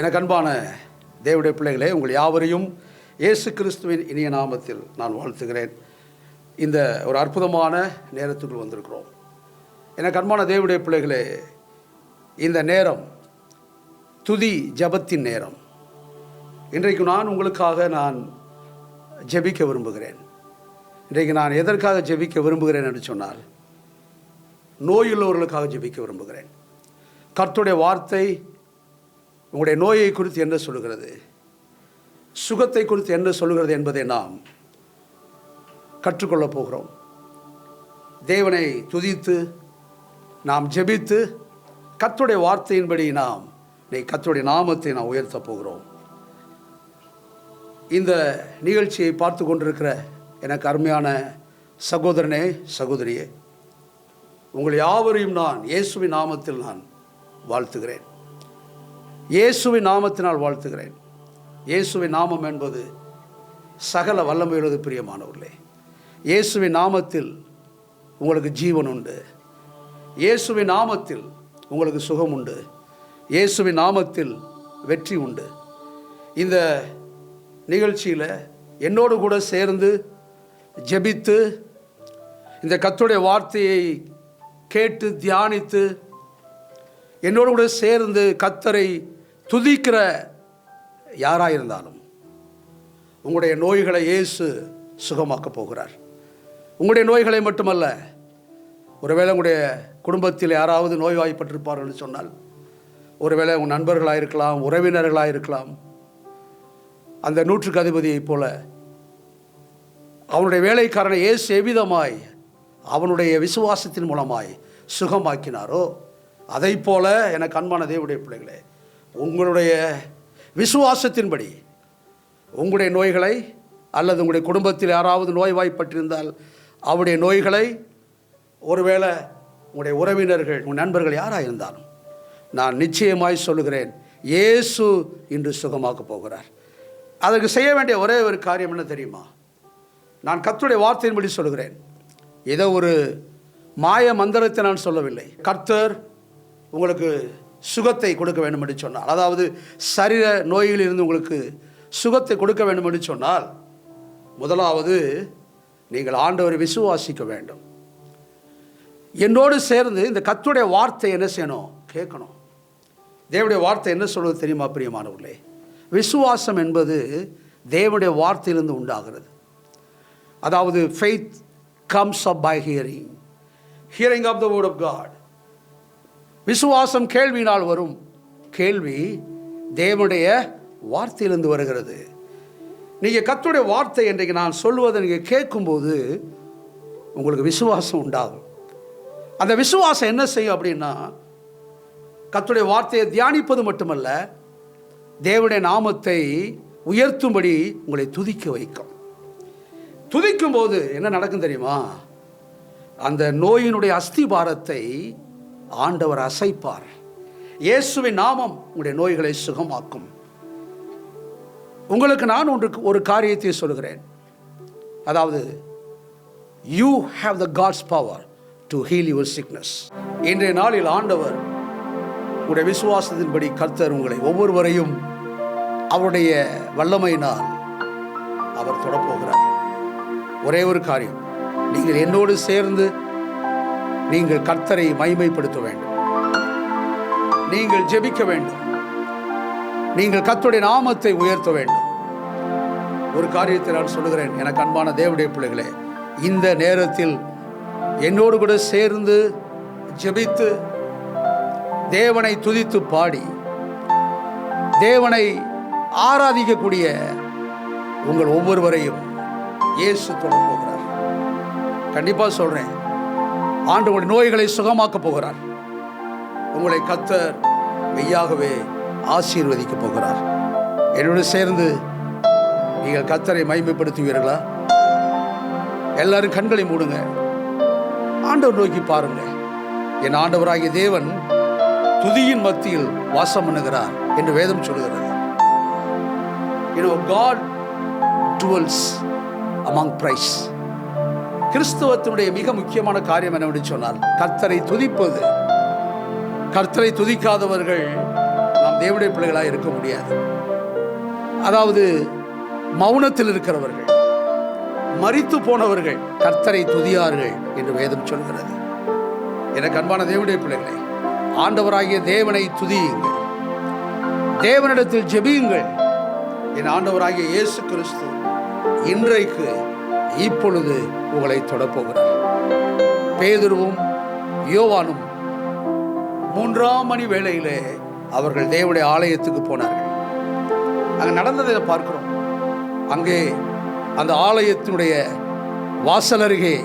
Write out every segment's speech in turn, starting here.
எனக்கு அன்பான தேவனுடைய பிள்ளைகளே, உங்கள் யாவரையும் இயேசு கிறிஸ்துவின் இனிய நாமத்தில் நான் வாழ்த்துகிறேன். இந்த ஒரு அற்புதமான நேரத்துக்குள் வந்திருக்கிறோம். எனக்கு அன்பான தேவனுடைய பிள்ளைகளே, இந்த நேரம் துதி ஜெபத்தின் நேரம். இன்றைக்கு நான் உங்களுக்காக ஜெபிக்க விரும்புகிறேன். இன்றைக்கு நான் எதற்காக ஜெபிக்க விரும்புகிறேன் என்று சொன்னால், நோயுள்ளவர்களுக்காக ஜெபிக்க விரும்புகிறேன். கர்த்தருடைய வார்த்தை உங்களுடைய நோயை குறித்து என்ன சொல்லுகிறது, சுகத்தை குறித்து என்ன சொல்லுகிறது என்பதை நாம் கற்றுக்கொள்ளப் போகிறோம். தேவனை துதித்து நாம் ஜெபித்து கர்த்தருடைய வார்த்தையின்படி கர்த்தருடைய நாமத்தை நாம் உயர்த்தப் போகிறோம். இந்த நிகழ்ச்சியை பார்த்து கொண்டிருக்கிற எனக்கு அருமையான சகோதரனே, சகோதரியே, உங்கள் யாவரையும் நான் இயேசுவின் நாமத்தில் வாழ்த்துகிறேன். இயேசுவின் நாமத்தினால் வாழ்த்துகிறேன். இயேசுவின் நாமம் என்பது சகல வல்லமையுள்ளது. பிரியமானவர்களே, இயேசுவின் நாமத்தில் உங்களுக்கு ஜீவன் உண்டு. இயேசுவின் நாமத்தில் உங்களுக்கு சுகம் உண்டு. இயேசுவின் நாமத்தில் வெற்றி உண்டு. இந்த நிகழ்ச்சியில் என்னோடு கூட சேர்ந்து ஜெபித்து இந்த கர்த்தருடைய வார்த்தையை கேட்டு தியானித்து என்னோடு கூட சேர்ந்து கர்த்தரை துதிக்கிற யாராக இருந்தாலும் உங்களுடைய நோய்களை இயேசு சுகமாக்கப் போகிறார். உங்களுடைய நோய்களை மட்டுமல்ல, ஒருவேளை உங்களுடைய குடும்பத்தில் யாராவது நோய்வாய்ப்பட்டிருப்பார்கள் என்று சொன்னால், ஒருவேளை உங்கள் நண்பர்களாக இருக்கலாம், உறவினர்களாக இருக்கலாம், அந்த நூற்றுக்கு அதிபதியைப் போல அவனுடைய வேலைக்காரனை இயேசு எவ்விதமாய் அவனுடைய விசுவாசத்தின் மூலமாய் சுகமாக்கினாரோ, அதை போல எனக்கு அன்பான தேவனுடைய பிள்ளைகளே, உங்களுடைய விசுவாசத்தின்படி உங்களுடைய நோய்களை, அல்லது உங்களுடைய குடும்பத்தில் யாராவது நோய்வாய்ப்பட்டிருந்தால் அவருடைய நோய்களை, ஒருவேளை உங்களுடைய உறவினர்கள், உங்கள் நண்பர்கள் யாராக இருந்தாலும், நான் நிச்சயமாய் சொல்லுகிறேன், இயேசு இன்று சுகமாக்கப் போகிறார். அதற்கு செய்ய வேண்டிய ஒரே ஒரு காரியம் என்ன தெரியுமா? நான் கர்த்தருடைய வார்த்தையின்படி சொல்லுகிறேன். ஏதோ ஒரு மாய மந்திரத்தை நான் சொல்லவில்லை. கர்த்தர் உங்களுக்கு சுகத்தை கொடுக்க வேண்டும் என்று சொன்னால், அதாவது சரீர நோய்களிலிருந்து உங்களுக்கு சுகத்தை கொடுக்க வேண்டும் என்று சொன்னால், முதலாவது நீங்கள் ஆண்டவரை விசுவாசிக்க வேண்டும். என்னோடு சேர்ந்து இந்த கர்த்தருடைய வார்த்தை என்ன செய்யணும்? கேட்கணும். தேவனுடைய வார்த்தை என்ன சொல்வது தெரியுமா பிரியமானவர்களே? விசுவாசம் என்பது தேவனுடைய வார்த்தையிலிருந்து உண்டாகிறது. அதாவது faith comes up by hearing of the word of God. விசுவாசம் கேள்வியினால் வரும், கேள்வி தேவனுடைய வார்த்தையிலிருந்து வருகிறது. நீங்கள் கர்த்தருடைய வார்த்தை இன்றைக்கு நான் சொல்லுவதை நீங்கள் கேட்கும்போது உங்களுக்கு விசுவாசம் உண்டாகும். அந்த விசுவாசம் என்ன செய்யும் அப்படின்னா, கர்த்தருடைய வார்த்தையை தியானிப்பது மட்டுமல்ல, தேவனுடைய நாமத்தை உயர்த்தும்படி உங்களை துதிக்க வைக்கும். துதிக்கும் போது என்ன நடக்கும் தெரியுமா? அந்த நோயினுடைய அஸ்திபாரத்தை ஆண்டவர் அசைப்பார். இயேசுவின் நாமம் உங்களுடைய நோய்களை சுகமாக்கும். உங்களுக்கு நான் ஒரு காரியத்தை சொல்கிறேன். அதாவது you have the God's power to heal your sickness. இன்றைய நாளில் ஆண்டவர் உங்களுடைய விசுவாசத்தின்படி கர்த்தர் உங்களை ஒவ்வொருவரையும் அவருடைய வல்லமையினால் அவர் தொடப்போகிறார். ஒரே ஒரு காரியம், நீங்கள் என்னோடு சேர்ந்து நீங்கள் கர்த்தரை மகிமைப்படுத்த வேண்டும். நீங்கள் ஜெபிக்க வேண்டும். நீங்கள் கர்த்தருடைய நாமத்தை உயர்த்த வேண்டும். ஒரு காரியத்தை நான் சொல்லுகிறேன், எனக்கு அன்பான தேவனுடைய பிள்ளைகளே, இந்த நேரத்தில் என்னோடு கூட சேர்ந்து ஜெபித்து தேவனை துதித்து பாடி தேவனை ஆராதிக்கக்கூடிய உங்கள் ஒவ்வொருவரையும் இயேசு தொடப் போகிறார். கண்டிப்பாக சொல்கிறேன், ஆண்டு உங்களுடைய நோய்களை சுகமாக்கப் போகிறார். உங்களை கர்த்தர் மெய்யாகவே ஆசீர்வதிக்க போகிறார். என்னோடு சேர்ந்து நீங்கள் கர்த்தரை மகிமைப்படுத்துவீர்களா? எல்லாரும் கண்களை மூடுங்க, ஆண்டவர் நோக்கி பாருங்க. என் ஆண்டவராகிய தேவன் துதியின் மத்தியில் வாசம் பண்ணுகிறார் என்று வேதம் சொல்கிறது. God dwells among praise. கிறிஸ்தவத்தினுடைய மிக முக்கியமான காரியம் என்னவென்று சொன்னால், கர்த்தரை துதிப்பது. கர்த்தரை துதிக்காதவர்கள் நாம் தேவனுடைய பிள்ளைகளாக இருக்க முடியாது. அதாவது மௌனத்தில் இருக்கிறவர்கள், மரித்து போனவர்கள் கர்த்தரை துதியார்கள் என்று வேதம் சொல்கிறது. எனக்கு அன்பான தேவனுடைய பிள்ளைகளை, ஆண்டவராகிய தேவனை துதியுங்கள், தேவனிடத்தில் ஜெபியுங்கள். என் ஆண்டவராகிய இயேசு கிறிஸ்து இன்றைக்கு இப்பொழுது உங்களை தொடப்போகிறார். பேதுருவும் யோவானும் 3ஆம் மணி வேளையிலே அவர்கள் தேவனுடைய ஆலயத்துக்கு போனார்கள். அங்கே நடந்ததை பார்க்கிறோம். அங்கே அந்த ஆலயத்தினுடைய வாசல் அருகே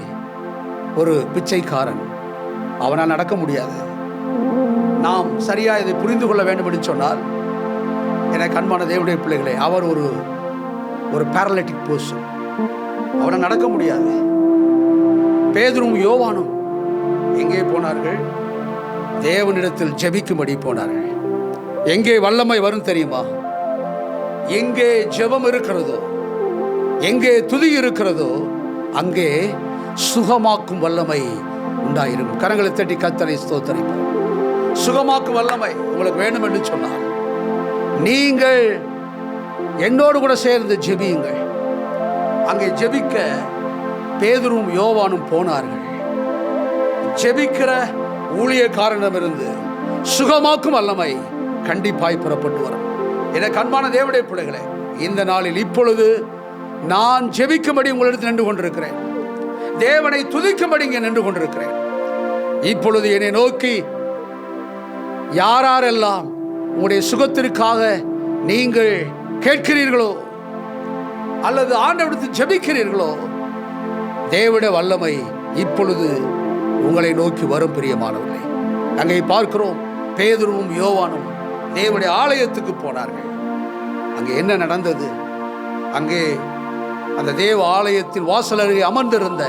ஒரு பிச்சைக்காரன், அவனால் நடக்க முடியாது. நாம் சரியா இதை புரிந்து கொள்ள வேண்டும் என்று சொன்னால், எனக்கு அன்பான தேவனுடைய பிள்ளைகளே, அவர் ஒரு பேரலிட்டிக் பர்சன், அவனால் நடக்க முடியாது. பேதுரும் யோவானும் எங்கே போனார்கள்? தேவனிடத்தில் ஜெபிக்கும்படி போனார்கள். எங்கே வல்லமை வரும் தெரியுமா? எங்கே ஜெபம் இருக்கிறதோ, எங்கே துதி இருக்கிறதோ, அங்கே சுகமாக்கும் வல்லமை உண்டாயிருக்கும். கரங்களை தட்டி கர்த்தரை ஸ்தோத்திரிப்போம். சுகமாக்கும் வல்லமை உங்களுக்கு வேண்டும் என்று சொன்னால், நீங்கள் என்னோடு கூட சேர்ந்து ஜெபியுங்கள். அங்கே ஜெபிக்க பேதுரும் யோவானும் போனார்கள். ஜெபிக்கிற ஊழியக்காரனிடமிருந்து சுகமாக்கும் வல்லமை கண்டிப்பாய் புறப்பட்டு வரும். எனக்கு அன்பான தேவனுடைய பிள்ளைகளே, இந்த நாளில் இப்பொழுது நான் ஜெபிக்கும்படி உங்களிடத்தில் நின்று கொண்டிருக்கிறேன். தேவனை துதிக்கும்படி இங்கே நின்று கொண்டிருக்கிறேன். இப்பொழுது என்னை நோக்கி யாரெல்லாம் உங்களுடைய சுகத்திற்காக நீங்கள் கேட்கிறீர்களோ அல்லது ஆண்டவரிடத்தில் ஜெபிக்கிறீர்களோ, தேவனுடைய வல்லமை இப்பொழுது உங்களை நோக்கி வரும். பிரியமானவர்களே, அங்கே பார்க்கிறோம், பேதுருவும் யோவானும் தேவனுடைய ஆலயத்துக்கு போனார்கள். அங்கே என்ன நடந்தது? அங்கே அந்த தேவ ஆலயத்தின் வாசல் அருகே அமர்ந்திருந்த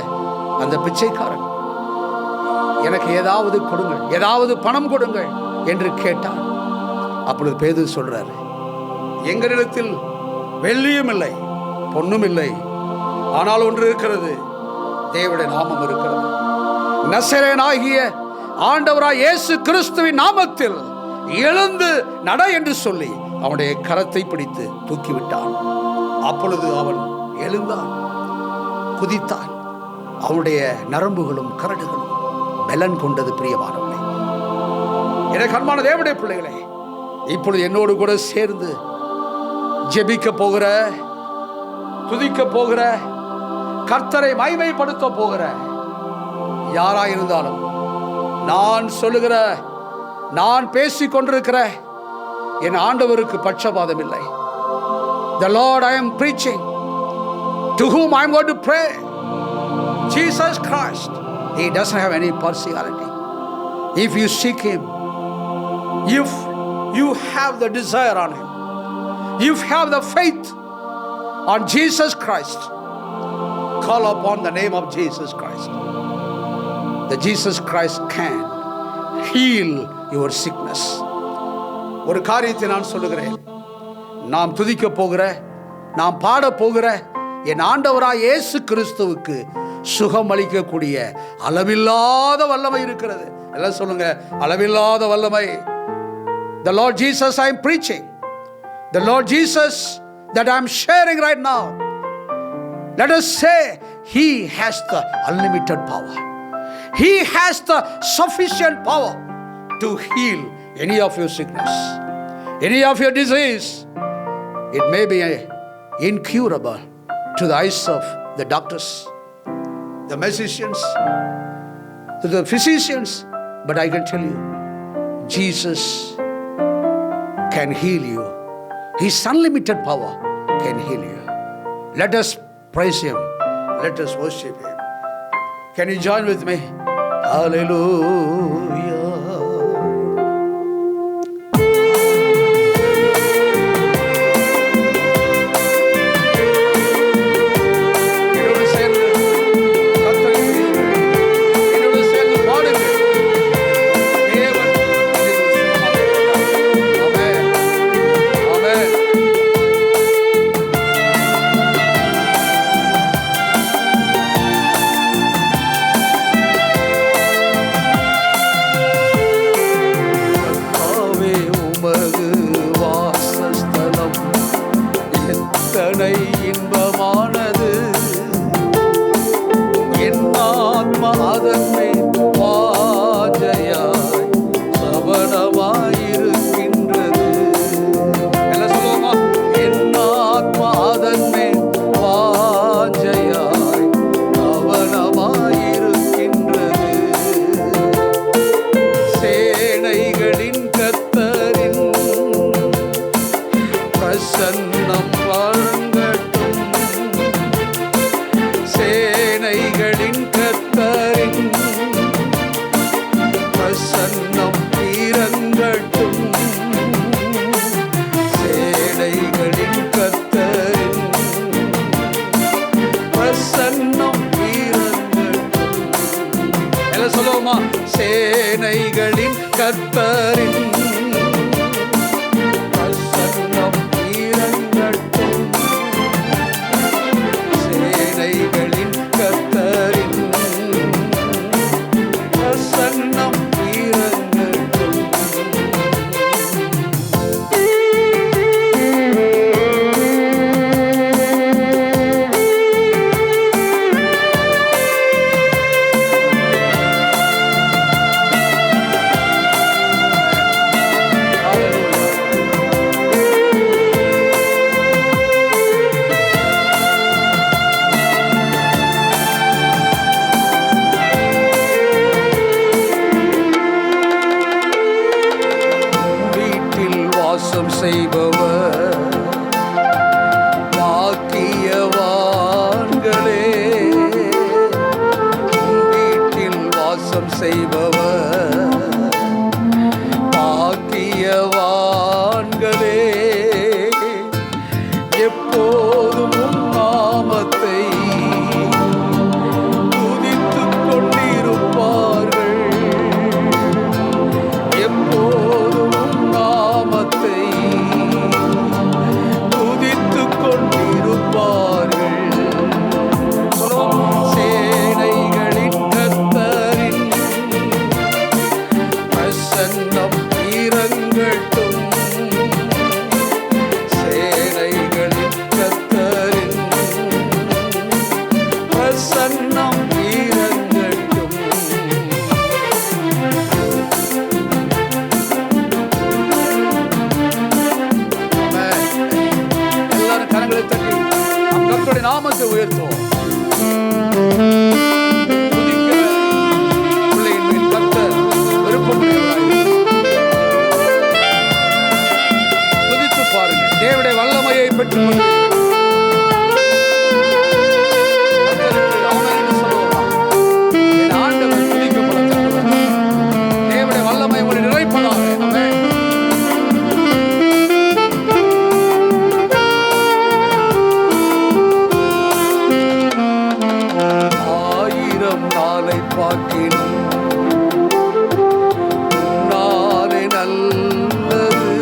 அந்த பிச்சைக்காரன், எனக்கு ஏதாவது கொடுங்கள், ஏதாவது பணம் கொடுங்கள் என்று கேட்டான். அப்பொழுது பேதுரு சொல்றாரு, எங்களிடத்தில் வெள்ளியும் இல்லை பொன்னும் இல்லை, ஆனால் ஒன்று இருக்கிறது, தேவனுடைய நாமம் இருக்கிறது. நசரேயனாகிய ஆண்டவராய் இயேசு கிறிஸ்துவின் நாமத்தில் எழுந்து நட என்று சொல்லி அவனுடைய கரத்தை பிடித்து தூக்கிவிட்டான். அப்பொழுது அவன் எழுந்தான், குதித்தான். அவனுடைய நரம்புகளும் கரடுகளும் பலன் கொண்டது. பிரியமானவர்களே, எனக்கு அன்பான தேவனுடைய பிள்ளைகளே, இப்பொழுது என்னோடு கூட சேர்ந்து ஜெபிக்க போகிற, துதிக்க போகிற, கர்த்தரை மகிமைப்படுத்த போகிற யாராயிருந்தாலும், நான் சொல்லுகிற, நான் பேசிக் கொண்டிருக்கிற என் ஆண்டவருக்கு பட்சபாதம் இல்லை. The Lord I am preaching, to whom I am going to pray, Jesus Christ, He doesn't have any partiality. If you seek Him, if you have the desire on Him, if you have the faith on Jesus Christ, call upon the name of Jesus Christ. The Jesus Christ can heal your sickness. ஒரு காரியத்தை நான் சொல்லுகிறேன், நாம் துதிக்க போகிற, நாம் பாட போகிற என் ஆண்டவராய் இயேசு கிறிஸ்துவுக்கு சுகம் அளிக்கக்கூடிய அளவில்லாத வல்லமை இருக்கிறது. எல்லாம் சொல்லுங்க, அளவில்லாத வல்லமை. The Lord Jesus I am preaching, the Lord Jesus that I am sharing right now, let us say He has the unlimited power. He has the sufficient power to heal any of your sickness, any of your disease. It may be incurable to the eyes of the doctors, the physicians, to the physicians, but I can tell you, Jesus can heal you. His unlimited power can heal you. Let us praise Him. Let us worship Him. Can you join with me? Hallelujah. சொல்லுவோமா? சேனைகளின் கர்த்தரின் பிரசன்னம் இறங்கட்டும். சேனைகளின் கர்த்தரின் பிரசன்னம் இறங்கட்டும். வாசம் செய்பவர் பாக்கியவான்களே. வீட்டில் வாசம் செய்பவர் பாக்கியவான்களே. எப்போதும் உம் நாமத்தை துதித்துக் கொண்டிருப்பார்கள். எப்போதும் நாமத்தை துதித்துக் கொண்டிருப்பார்கள். சேனைகளின் கர்த்தரின் பிரசன்னம் இறங்கட்டும். சேனைகளின் கர்த்தரின் பிரசன்னம் இறங்கட்டும். கர்த்தருடைய நாமத்தை உயர்த்துவோம். துதிக்கிற பிள்ளையின் மேல் கர்த்தர் விருப்பமுடையவராய். துதித்து பாருங்க, தேவனுடைய வல்லமையை பெற்றுக் கொண்டு என் ஆண்டவர் துதிக்கப்படத்தக்கவர். தேவனுடைய வல்லமை உங்களை நிறைப்பதாக. ஆமென். நாளை பார்க்கினும் நாளை நல்லது.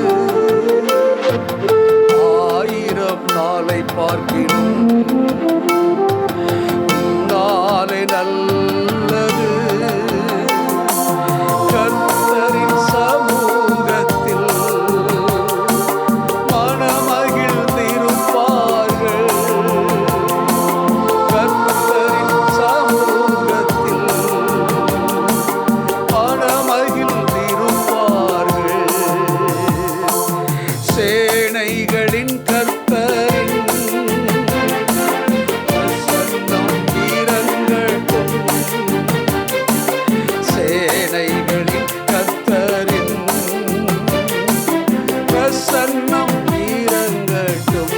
ஆயிரம் நாளை பார்க்கினும் நாளை நல்லது. கர்த்தரின் சமூகத்தில் மனமகிழ்ந்திருப்பார்கள். கர்த்தரின் சமூகத்தில் மனமகிழ்ந்திருப்பார்கள். சேனைகளின் கர்த்தரின் பிரசன்னம் இறங்கட்டும். சேனைகளின் கர்த்தரின் பிரசன்னம் இறங்கட்டும்.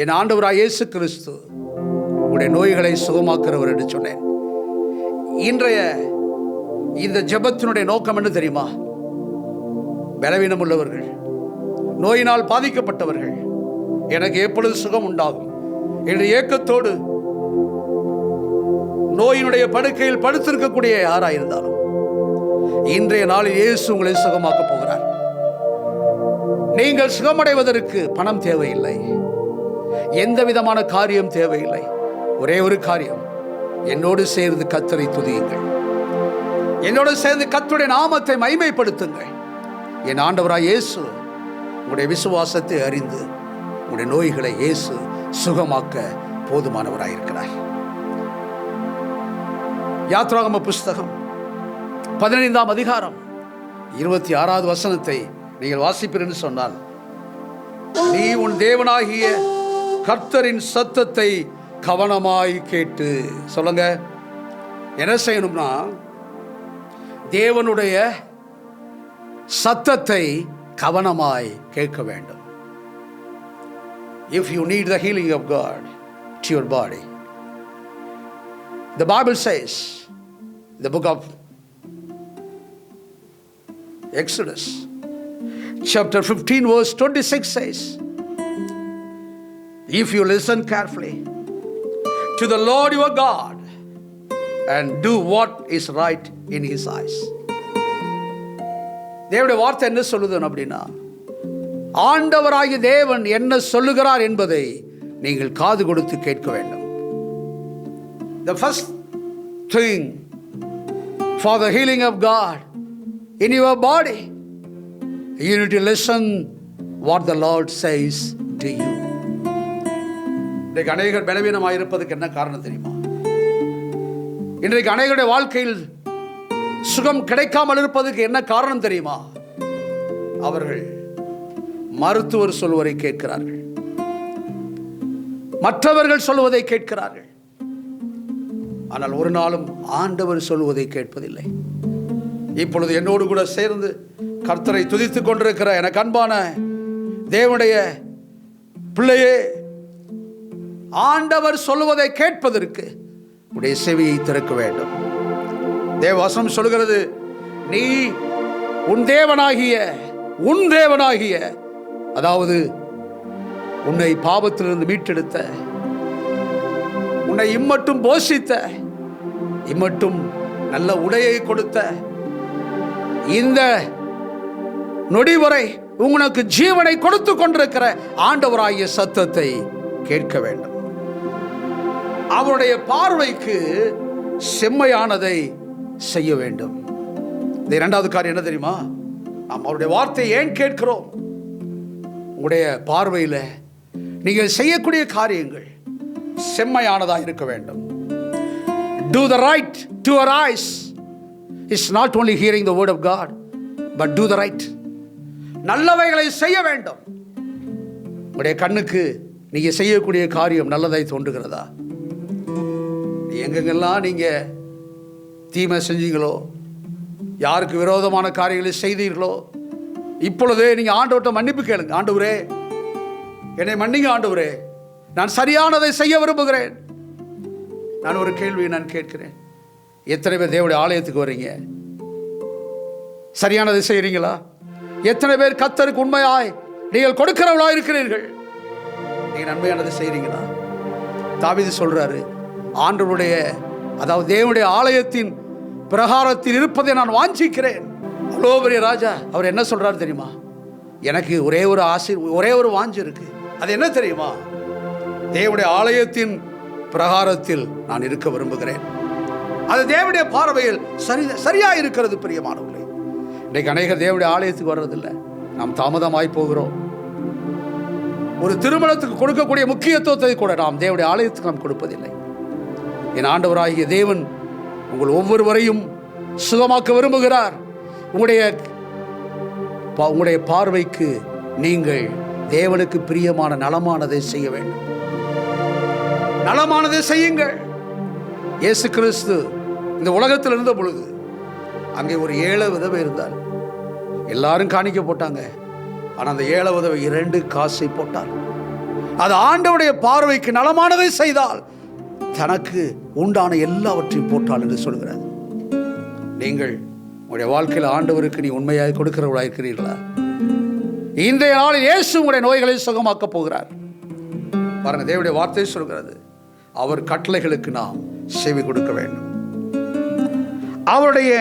என் ஆண்டவராய் இயேசு கிறிஸ்து உடைய நோய்களை சுகமாக்குறவர் என்று சொன்னேன். இன்றைய இந்த ஜெபத்தினுடைய நோக்கம் என்ன தெரியுமா? பலவீனம் உள்ளவர்கள், நோயினால் பாதிக்கப்பட்டவர்கள், எனக்கு எப்பொழுது சுகம் உண்டாகும் என்ற ஏக்கத்தோடு நோயினுடைய படுக்கையில் படுத்திருக்கக்கூடிய யாராயிருந்தாலும் இன்றைய நாளில் இயேசு உங்களை சுகமாக்க போகிறார். நீங்கள் சுகமடைவதற்கு பணம் தேவையில்லை, எந்த விதமான காரியம் தேவையில்லை. ஒரே ஒரு காரியம், என்னோடு சேர்ந்து கர்த்தரை துதியுங்கள், என்னோடு சேர்ந்து கர்த்தருடைய நாமத்தை மகிமைப்படுத்துங்கள். என் ஆண்டவராய் இயேசு உங்களுடைய விசுவாசத்தை அறிந்து உங்களுடைய நோய்களை இயேசு சுகமாக்க போதுமானவராயிருக்கிறார். யாத்ராகம புஸ்தகம் 15ஆம் அதிகாரம் 26வது வசனத்தை நீங்கள் வாசிப்பீர் என்று சொன்னால், நீ உன் தேவனாகிய கர்த்தரின் சத்தத்தை கவனமாய் கேட்டு. சொல்லுங்க, என்ன செய்யணும்னா தேவனுடைய சத்தத்தை கவனமாய் கேட்க வேண்டும். If you need the healing of God to your body, the Bible says, the book of Exodus chapter 15 verse 26 says, if you listen carefully to the Lord your God and do what is right in his eyes. தேவனுடைய வார்த்தை என்ன சொல்லுது அப்படின்னா, ஆண்டவராகிய தேவன் என்ன சொல்லுகிறார் என்பதை நீங்கள் காது கொடுத்து கேட்க வேண்டும். The first thing for the healing of God in your body, you need to listen what the Lord says to you. இன்றைக்கு அநேகர் பலவீனமாக இருப்பதற்கு என்ன காரணம் தெரியுமா? இன்றைக்கு அநேகருடைய வாழ்க்கையில் சுகம் கிடைக்காமல் இருப்பதற்கு என்ன காரணம் தெரியுமா? அவர்கள் மருத்துவர் சொல்வதை கேட்கிறார்கள், மற்றவர்கள் சொல்வதை கேட்கிறார்கள், ஆனால் ஒரு நாளும் ஆண்டவர் சொல்வதை கேட்பதில்லை. இப்பொழுது என்னோடு கூட சேர்ந்து கர்த்தரை துதித்துக் கொண்டிருக்கிற எனக்கு அன்பான தேவனுடைய பிள்ளையே, ஆண்டவர் சொல்லுவதை கேட்பதற்கு உடைய செவியை திறக்க வேண்டும். தேவவசனம் சொல்கிறது, நீ உன் தேவனாகிய அதாவது உன்னை பாவத்திலிருந்து மீட்டெடுத்த, உன்னை இம்மட்டும் போஷித்த, இம்மட்டும் நல்ல உடையை கொடுத்த, இந்த நொடி வரை உங்களுக்கு ஜீவனை கொடுத்து கொண்டிருக்கிற ஆண்டவராகிய சத்தத்தை கேட்க வேண்டும். அவருடைய பார்வைக்கு செம்மையானதை செய்ய வேண்டும். இந்த இரண்டாவது காரியம் என்ன தெரியுமா? நாம் அவருடைய வார்த்தையை ஏன் கேட்கிறோம்? உங்களுடைய பார்வையில் நீங்கள் செய்யக்கூடிய காரியங்கள் செம்மையானதாக இருக்க வேண்டும். Do the right to your eyes. It's not only hearing the word of God, but do the right. நல்லவைகளை செய்ய வேண்டும். உங்களுடைய கண்ணுக்கு நீங்க செய்யக்கூடிய காரியம் நல்லதாய் தோன்றுகிறதா? எங்கெங்கெல்லாம் நீங்க தீமை செஞ்சீங்களோ, யாருக்கு விரோதமான காரியங்களை செய்தீர்களோ, இப்பொழுதே நீங்க ஆண்டவர்கிட்ட மன்னிப்பு கேளுங்க. ஆண்டவரே, என்னை மன்னிங்க ஆண்டவரே, நான் சரியானதை செய்ய விரும்புகிறேன். நான் ஒரு கேள்வியை நான் கேட்கிறேன், எத்தனை பேர் தேவனுடைய ஆலயத்துக்கு வர்றீங்க? சரியானதை செய்கிறீங்களா? எத்தனை பேர் கர்த்தருக்கு உண்மையாய் நீங்கள் கொடுக்கிறவளா இருக்கிறீர்கள்? நீங்க நன்மையானதை செய்கிறீங்களா? தாவீது சொல்றாரு, ஆண்டவருடைய அதாவது தேவனுடைய ஆலயத்தின் பிரகாரத்தில் இருப்பதை நான் வாஞ்சிக்கிறேன். அவ்வளோ பெரிய ராஜா அவர் என்ன சொல்றாரு தெரியுமா? எனக்கு ஒரே ஒரு ஆசை, ஒரே ஒரு வாஞ்சு இருக்கு. அது என்ன தெரியுமா? தேவனுடைய ஆலயத்தின் பிரகாரத்தில் நான் இருக்க விரும்புகிறேன். அது தேவனுடைய பார்வையில் சரியா இருக்கிறது. பிரியமானவர்களே, இன்றைக்கு அநேகர் தேவனுடைய ஆலயத்துக்கு வர்றதில்லை. நாம் தாமதமாய் போகிறோம். ஒரு திருமணத்துக்கு கொடுக்கக்கூடிய முக்கியத்துவத்தை கூட நாம் தேவனுடைய ஆலயத்துக்கு நாம் கொடுப்பதில்லை. என் ஆண்டவராகிய தேவன் உங்கள் ஒவ்வொருவரையும் சுகமாக்க விரும்புகிறார். உங்களுடைய பார்வைக்கு நீங்கள் தேவனுக்கு பிரியமான நலமானதை செய்ய வேண்டும். நலமானதை செய்யுங்கள். இயேசு கிறிஸ்து இந்த உலகத்தில் இருந்த பொழுது அங்கே ஒரு ஏழை விதவை இருந்தார். எல்லாரும் காணிக்க போட்டாங்க. ஆனால் அந்த ஏழை விதவை 2 காசை போட்டார். அது ஆண்டவருடைய பார்வைக்கு நலமானதை செய்தால் தனக்கு உண்டான எல்லாவற்றையும் போட்டால் என்று சொல்கிறார். நீங்கள் உங்களுடைய வாழ்க்கையில் ஆண்டவருக்கு நீ உண்மையாக கொடுக்கிறவர்களாக இருக்கிறீர்களா? இன்றைய நாளில் இயேசு உங்களுடைய நோய்களை சுகமாக்கப் போகிறார். பாருங்க, தேவனுடைய வார்த்தை சொல்கிறது, அவர் கட்டளைகளுக்கு நாம் செவி கொடுக்க வேண்டும். அவருடைய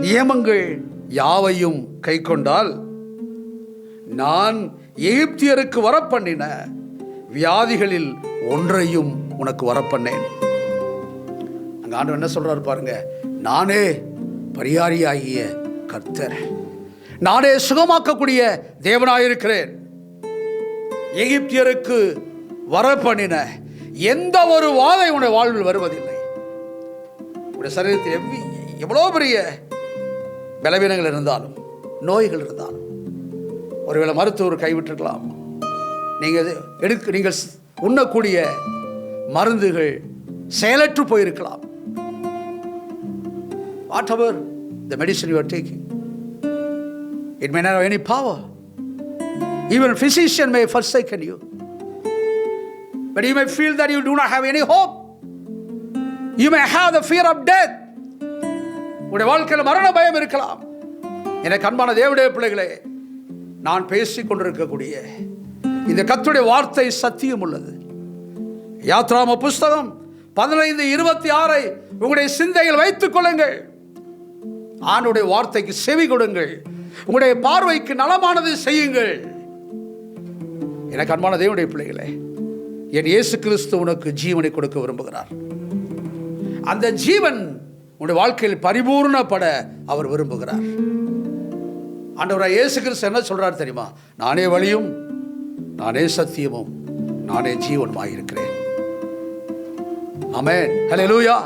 நியமங்கள் யாவையும் கை கொண்டால் நான் எகிப்தியருக்கு வரப்பண்ணின வியாதிகளில் ஒன்றையும் உனக்கு வரப்பண்ணேன். அங்க ஆண்டவர் என்ன சொல்றாரு பாருங்க, நானே பரிகாரியாகிய கர்த்தர், நானே சுகமாக்கக்கூடிய தேவனாயிருக்கிறேன். எகிப்தியருக்கு வரப்பண்ணின எந்த ஒரு வாதை உன்னுடைய வாழ்வில் வருவதில்லை. உடைய சரீரத்தில் எவ்வளோ பெரிய பலவீனங்கள் இருந்தாலும், நோய்கள் இருந்தாலும், ஒருவேளை மருத்துவர் கைவிட்டிருக்கலாம். நீங்கள் உண்ணக்கூடிய மருந்துகள் செயலற்று போயிருக்கலாம். Whatever the medicine you are taking, it may not have any power. Even a physician may have forsaken you, but you may feel that you do not have any hope. You may have the fear of death. உடைய வாழ்க்கையில் மரண பயம் இருக்கலாம். எனக்கு அன்பான தேவனுடைய பிள்ளைகளே, நான் பேசிக் கொண்டிருக்கக்கூடிய இந்த கர்த்தருடைய வார்த்தை சத்தியம் உள்ளது. யாத்ராம புஸ்தகம் 15:26 உங்களுடைய சிந்தையில் வைத்துக் கொள்ளுங்கள். ஆண்டவருடைய வார்த்தைக்கு செவி கொடுங்கள். உங்களுடைய பார்வைக்கு நலமானதை செய்யுங்கள். எனக்கு அன்பான தேவனுடைய பிள்ளைகளே, என் இயேசு கிறிஸ்து உனக்கு ஜீவனை கொடுக்க விரும்புகிறார். அந்த ஜீவன் உன்னுடைய வாழ்க்கையில் பரிபூர்ணப்பட அவர் விரும்புகிறார். ஆண்டவராய் இயேசு கிறிஸ்து என்ன சொல்றார் தெரியுமா? நானே வழியும், நானே சத்தியமும், நானே ஜீவனுமாய் இருக்கிறேன். ஆமென், ஹல்லேலூயா.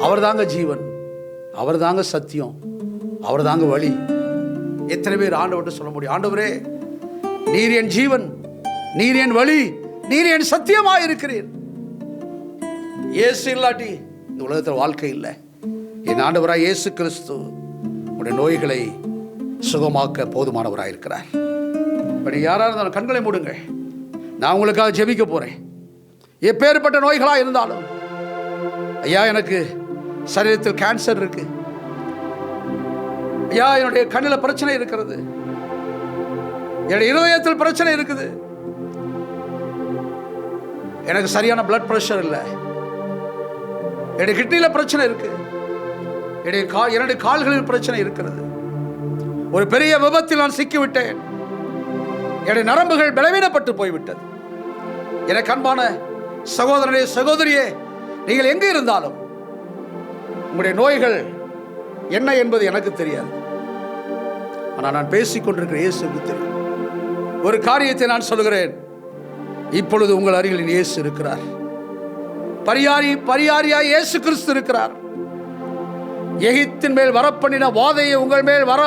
அவர் தாங்க ஜீவன், அவர் தாங்க சத்தியம், அவர் தாங்க வழி. எத்தனை பேர் ஆண்டவர்கிட்ட சொல்ல முடியும், ஆண்டவரே நீர் என் ஜீவன், நீர் என் வழி, நீர் என் சத்தியமாய் இருக்கிறீர். இயேசு இல்லாட்டி இந்த உலகத்தில் வாழ்க்கை இல்லை. என் ஆண்டவராய் இயேசு கிறிஸ்து உடைய நோய்களை சுகமாக்க போதுமானவராக இருக்கிறார். இப்படி யாராக இருந்தாலும் கண்களை மூடுங்க. நான் உங்களுக்காக ஜெபிக்க போறேன். எப்பேற்பட்ட நோய்களாக இருந்தாலும், ஐயா எனக்கு சரீரத்தில் கேன்சர் இருக்கு, ஐயா என்னுடைய கண்ணில் பிரச்சனை இருக்கிறது, என்னுடைய இருதயத்தில் பிரச்சனை இருக்குது, எனக்கு சரியான பிளட் பிரஷர் இல்லை, என்னுடைய கிட்னியில் பிரச்சனை இருக்கு, என்னுடைய கால்களில் பிரச்சனை இருக்கிறது, ஒரு பெரிய விபத்தில் நான் சிக்கிவிட்டேன், என்னுடைய நரம்புகள் பலவீனப்பட்டு போய்விட்டது. எனக்கு அன்பான சகோதரனே சகோதரியே, நீங்கள் எங்கே இருந்தாலும் உங்களுடைய நோய்கள் என்ன என்பது எனக்கு தெரியாது. ஆனால் நான் பேசிக்கொண்டிருக்கிற இயேசுக்கு தெரியும். ஒரு காரியத்தை நான் சொல்கிறேன், இப்பொழுது உங்கள் அருகில் இயேசு இருக்கிறார். பரிகாரியாய் இயேசு கிறிஸ்து இருக்கிறார். எகிப்தின் மேல் வரப்பண்ணின வாதையை உங்கள் மேல் வர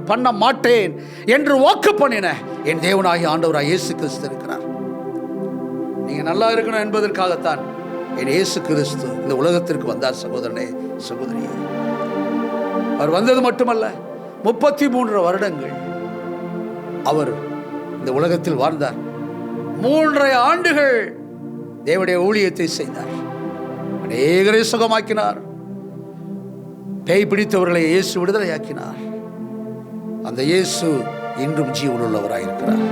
பண்ண மாட்டேன் என்று வாக்கு பண்ணின என் தேவனாகிய ஆண்டவராய் இயேசு கிறிஸ்து இருக்கிறார். நீங்க நல்லா இருக்கணும் என்பதற்காகத்தான் என் இயேசு கிறிஸ்து இந்த உலகத்திற்கு வந்தார். சகோதரனே சகோதரியே, அவர் வந்தது மட்டுமல்ல, 33 வருடங்கள் அவர் இந்த உலகத்தில் வாழ்ந்தார். 3.5 ஆண்டுகள் தேவனுடைய ஊழியத்தை செய்தார். அநேகரை சுகமாக்கினார். பேய் பிடித்தவர்களை இயேசு விடுதலையாக்கினார். அந்த இயேசு இன்றும் ஜீவனுள்ளவராக இருக்கிறார்.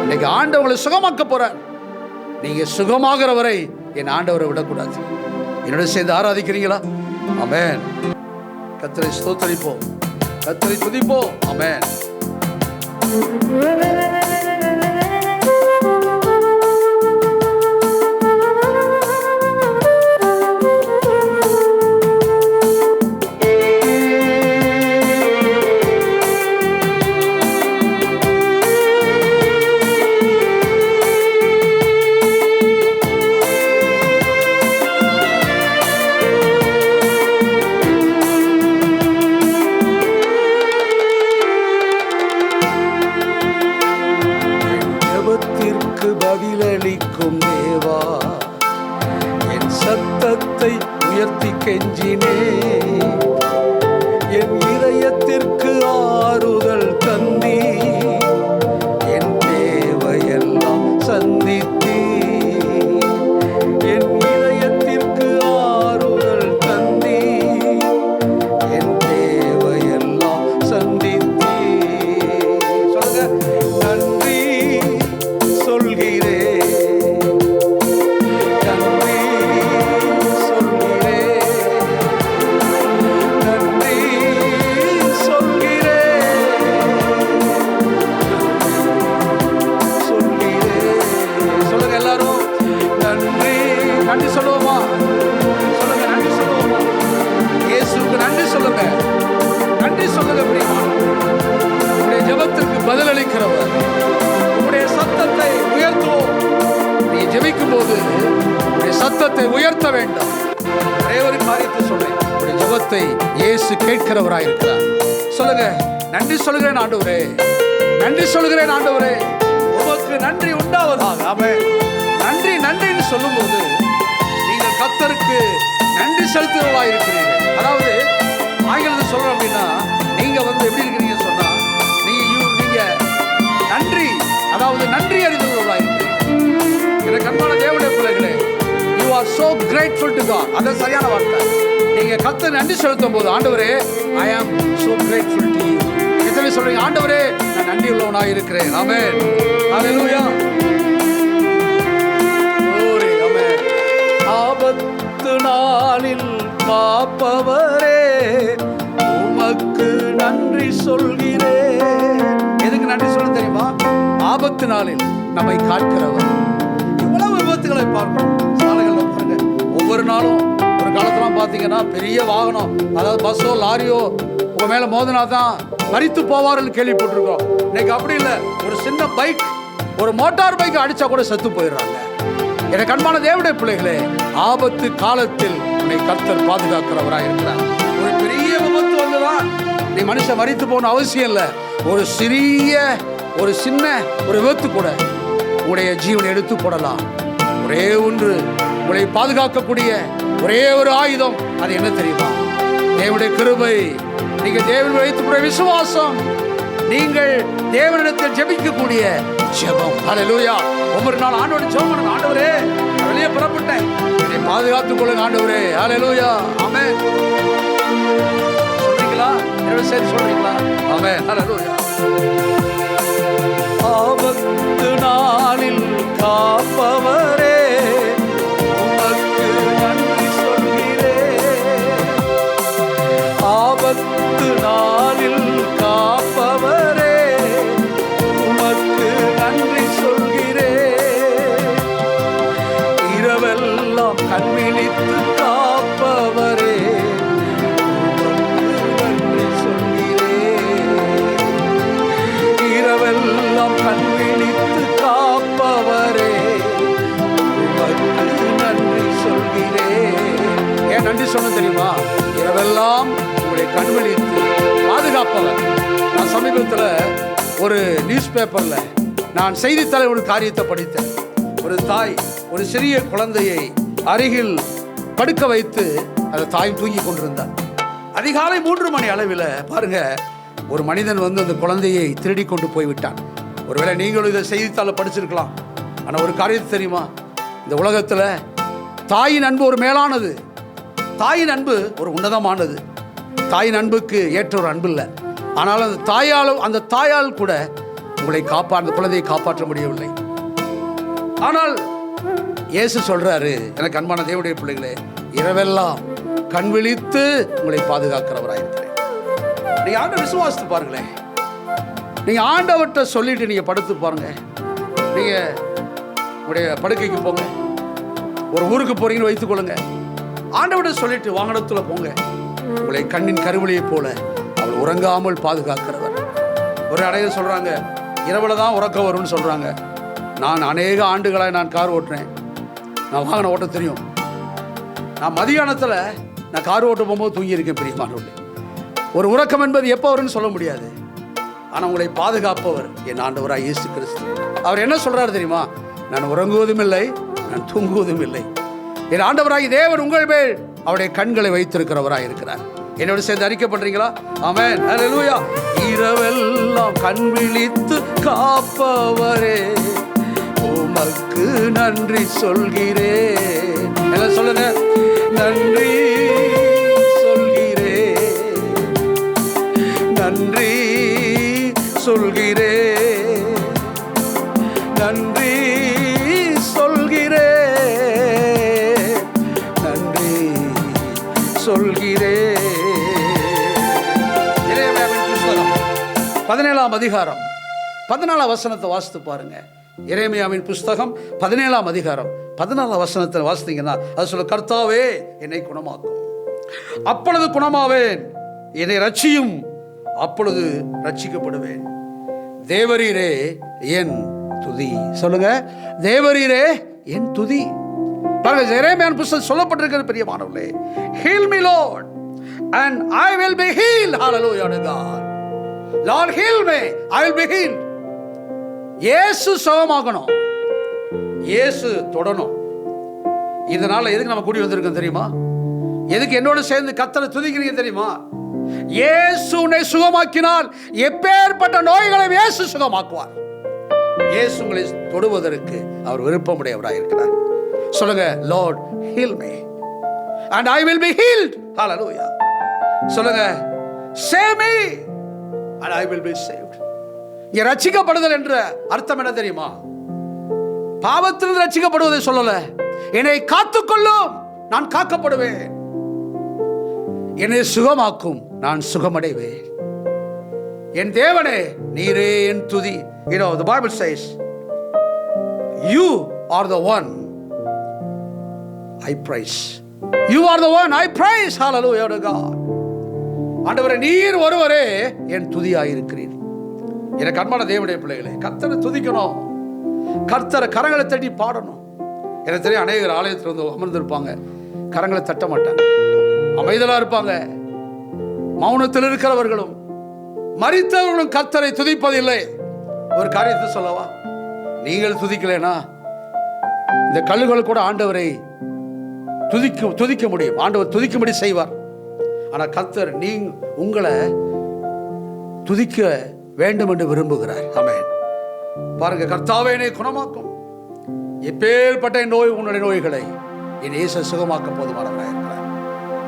இன்னைக்கு ஆண்டவங்களை சுகமாக்க போறார். நீங்க சுகமாகிற வரை என் ஆண்டவரை விடக்கூடாது. என்னோட சேர்ந்து ஆராதிக்கிறீங்களா? ஆமென். கர்த்தரை ஸ்தோத்திரிப்போம், கர்த்தரை துதிப்போம். ஆமென். பதிலளிக்கும் தேவா, என் சத்தத்தை உயர்த்தி கெஞ்சினே, என் இதயத்திற்கு ஆறுதல் தந்தி, என் தேவையெல்லாம் சந்தி சொல்லுவோமா? சொல்லுங்க, நன்றி சொல்லுவோமா? இயேசுவுக்கு நன்றி சொல்லுங்க, நன்றி சொல்லுங்க. உங்களுடைய ஜெபத்திற்கு பதிலளிக்கிறவர், உங்களுடைய சத்தத்தை உயர்த்துவோம். நீ ஜெபிக்கும் போது உங்களுடைய சத்தத்தை உயர்த்த வேண்டும். ஒரே ஒரு காரியத்தை சொல்றேன், உங்களுடைய ஜெபத்தை இயேசு கேட்கிறவராயிருக்கிறார். சொல்லுங்க, நன்றி சொல்லுகிறேன் ஆண்டவரே, நன்றி சொல்லுகிறேன் ஆண்டவரே, உமக்கு நன்றி உண்டாவதாக. ஆமென். நன்றி நன்றின்னு சொல்லும் போது நீங்கள் கர்த்தருக்கு நன்றி செலுத்துகிறவர்களாக இருக்கிறீர்கள். அதாவது ஆங்கிலத்தில் சொல்றோம் அப்படின்னா, நீங்க எப்படி இருக்கிறீங்க சொன்னா, நீங்க நன்றி, அதாவது நன்றி அறிந்தவர்களாக இருக்கிறீர்கள். எனக்கு அன்பான தேவனுடைய பிள்ளைகளே, you are so grateful to God. அது சரியான வார்த்தை. நீங்க கர்த்தருக்கு நன்றி செலுத்தும் போது, ஆண்டவரே I am so grateful to you. எத்தனை சொல்றீங்க, ஆண்டவரே நான் நன்றி உள்ளவனாக இருக்கிறேன். ஆமென். ஹல்லேலூயா. ஓரே ஆமென். ஆபத்து நாளில் காப்பவரே, உமக்கு நன்றி சொல்கிறேன். எதுக்கு நன்றி சொல்ல தெரியுமா? ஆபத்து நாளில் நம்மை காக்கிறவர். இவ்வளவு விபத்துகளை பார்க்கிறோம் சாலைகளில் பாருங்க. ஒவ்வொரு நாளும் ஒரு காலத்துல பார்த்தீங்கன்னா பெரிய வாகனம், அதாவது பஸ்ஸோ லாரியோ உங்க மேல மோதினா தான் மரித்து போவார்கள் கேள்விப்பட்டிருக்கோம். இன்னைக்கு அப்படி இல்லை. ஒரு சின்ன பைக், ஒரு மோட்டார் பைக் அடிச்சா கூட செத்து போயிடுறாங்க. எனக்கு அன்பான தேவனுடைய பிள்ளைகளே, ஆபத்து காலத்தில் உன்னை கர்த்தர் பாதுகாக்கிறவராக இருக்கிறார். ஒரு பெரிய விபத்து வந்துதான் நீ மனுஷன் மரித்து போன அவசியம் இல்லை. ஒரு சின்ன ஒரு விபத்து கூட உங்களுடைய ஜீவனை எடுத்து போடலாம். ஒரே ஒன்று உங்களை பாதுகாக்கக்கூடிய ஒரே ஒரு ஆயுதம், அது என்ன தெரியுமா? தேவனுடைய கிருபை. நீங்க தேவன் வைத்துக்கூடிய விசுவாசம், நீங்கள் தேவனிடத்தில் ஜெபிக்கக்கூடிய ஜெபம். ஹல்லேலூயா. ஒவ்வொரு நாள் ஆண்டவரை ஜெபம் பண்ணுங்க. ஆண்டவரே நான் வெளியே புறப்பட்டேன், என்னை பாதுகாத்துக் கொள்ளுங்க ஆண்டவரே. ஹல்லேலூயா. ஆமென். சொல்றீங்களா? என்னோட சரி சொல்றீங்களா? ஆமென். ஹல்லேலூயா. ஆபத்து நாளில் காப்பவரே, உமக்கு நன்றி சொல்கிறேன். ஆபத்து நாளில் காப்பவரே, உமக்கு நன்றி சொல்கிறேன். இரவெல்லாம் கண்விழித்து காப்பவரே, உமக்கு நன்றி சொல்கிறேன். இரவெல்லாம் கண்விழித்து காப்பவரே, உமக்கு நன்றி சொல்கிறேன். ஏன் நன்றி சொல்ல தெரியுமா? இரவெல்லாம் உங்களுடைய கண்விழித்து பாதுகாப்பவர். நான் சமீபத்தில் ஒரு நியூஸ் பேப்பர்ல நான் செய்தித்தாளை ஒரு காரியத்தை படித்தேன். ஒரு தாய் ஒரு சிறிய குழந்தையை அருகில் படுக்க வைத்து அந்த தாய் தூங்கி கொண்டிருந்தார். அதிகாலை 3 மணி அளவில் பாருங்க, ஒரு மனிதன் அந்த குழந்தையை திருடி கொண்டு போய்விட்டான். ஒருவேளை நீங்களும் இதை செய்தித்தாளை படிச்சிருக்கலாம். ஆனால் ஒரு காரியத்தை தெரியுமா? இந்த உலகத்தில் தாயின் அன்பு ஒரு மேலானது, தாயின் அன்பு ஒரு உன்னதமானது. தாயின் அன்புக்கு ஏற்ற ஒரு அன்பு இல்லை. ஆனால் அந்த தாயால் கூட உங்களை அந்த குழந்தையை காப்பாற்ற முடியவில்லை. ஆனால் இயேசு சொல்றாரு, எனக்கு அன்பான தேவனுடைய பிள்ளைகளே, இரவெல்லாம் கண் விழித்து உங்களை பாதுகாக்கிறவராயிருக்கிறேன். நீங்க ஆண்டவர் விசுவாசித்து பாருங்களேன். நீங்க ஆண்டவர்கிட்ட சொல்லிட்டு நீங்க படுத்து பாருங்க. நீங்க உங்களுடைய படுக்கைக்கு போங்க, ஒரு ஊருக்கு போறீங்கன்னு வைத்துக் கொள்ளுங்க. ஆண்டவர்கிட்ட சொல்லிட்டு வாகனத்துல போங்க. உங்களை கண்ணின் கருவிலையை போல அவள் உறங்காமல் பாதுகாக்கிறவர். ஒரு அடையில் சொல்றாங்க, இரவுல தான் உறக்கம் வரும்னு சொல்றாங்க. நான் அநேக ஆண்டுகளாக நான் கார் ஓட்டுறேன், நான் வாகனம் ஓட்ட தெரியும். நான் மதியானத்தில் நான் கார் ஓட்ட போகும்போது தூங்கியிருக்கேன். பிரியமானவர்களே, ஒரு உறக்கம் என்பது எப்போ வரும்னு சொல்ல முடியாது. ஆனால் உங்களை பாதுகாப்பவர் என் ஆண்டவராக இயேசு கிறிஸ்து. அவர் என்ன சொல்றாரு தெரியுமா? நான் உறங்குவதும் இல்லை, நான் தூங்குவதும் இல்லை. என் ஆண்டவராகி தேவன் உங்கள் மேல் அவருடைய கண்களை வைத்திருக்கிறவராக இருக்கிறார். என்னோட சேர்ந்து அறிக்கை பண்றீங்களா? ஆமென். ஹல்லேலூயா. இரவெல்லாம் கண் விழித்து காப்பவரே, உமக்கு நன்றி சொல்கிறேன். எல்லாம் சொல்லுங்க, நன்றி சொல்கிறேன், நன்றி சொல்கிறேன், நன்றி சொல்கிறேன், நன்றி சொல்கிறேன். 17ஆம் அதிகாரம் 14ஆம் வசனத்தை வாசித்து பாருங்க. எரேமியாவின் புஸ்தகம் 17ஆம் அதிகாரம் 14ஆம் வசனத்தில் வாசித்தீங்கன்னா அது சொல்ல, கர்த்தாவே என்னை குணமாக்கும், அப்பொழுது குணமாவேன், என்னை ரட்சியும், அப்பொழுது ரட்சிக்கப்படுவேன். தேவரீரே என் துதி. சொல்லுங்க, தேவரீரே என் துதி. பாருங்க, எரேமியாவின் புஸ்தகம் சொல்லப்பட்டிருக்கிறது பிரியமானவர்களே. Heal me Lord and I will be healed. Hallelujah to God. Lord heal me, I will be healed. இயேசு சுகமாகணும், இயேசு தொடணும். இதனால எதுக்கு நம்ம கூடி வந்திருக்கோம் தெரியுமா? எதுக்கு என்னோட சேர்ந்து கர்த்தரை துதிக்கிறீங்க தெரியுமா? இயேசு உன்னை சுகமாக்கினால் எப்பேற்பட்ட நோய்களை இயேசு சுகமாக்குவார். இயேசு உங்களை தொடுவதற்கு அவர் விருப்பமுடையவராக இருக்கிறார். சொல்லுங்க, Lord heal me and I will be healed. Hallelujah. சொல்லுங்க, save me and I will be saved. ரட்சிக்கப்படுதல் என்ற அர்த்தம் என்ன தெரியுமா? பாவத்தில் ரட்சிக்கப்படுவதை சொல்லல. என்னை காத்துக்கொள்ளும், நான் காக்கப்படுவேன். என்னை சுகமாக்கும், நான் சுகமடைவேன். என் தேவனே நீரே என் துதி. You know, the Bible says, you are the one I praise. You are the one I praise. Hallelujah to God. ஆண்டவரே, நீர் ஒருவரே என் துதியாயிருக்கிறீர். எனக்கு அன்பான தேவனுடைய பிள்ளைகளே, கர்த்தரை துதிக்கணும், கர்த்தரை கரங்களை தட்டி பாடணும். எனக்கு தெரியும், அநேகர் ஆலயத்தில் வந்து அமர்ந்திருப்பாங்க, கரங்களை தட்ட மாட்டாங்க, அமைதலா இருப்பாங்க. மௌனத்தில் இருக்கிறவர்களும் மரித்தவர்களும் கர்த்தரை துதிப்பதில்லை. ஒரு காரியத்தை சொல்லவா? நீங்கள் துதிக்கலைனா இந்த கல்லுகள் கூட ஆண்டவரை துதிக்க முடியும். ஆண்டவர் துதிக்கும்படி செய்வார். ஆனால் கர்த்தர் உங்களை துதிக்க வேண்டும் என்று விரும்புகிறார். ஆமென். பாருங்க, கர்த்தாவே என்னை குணமாக்கும், எப்பேற்பட்ட நோய் உன்னுடைய நோய்களை என் இயேசு சுகமாக்க போதுமானவராக இருக்கிறார்.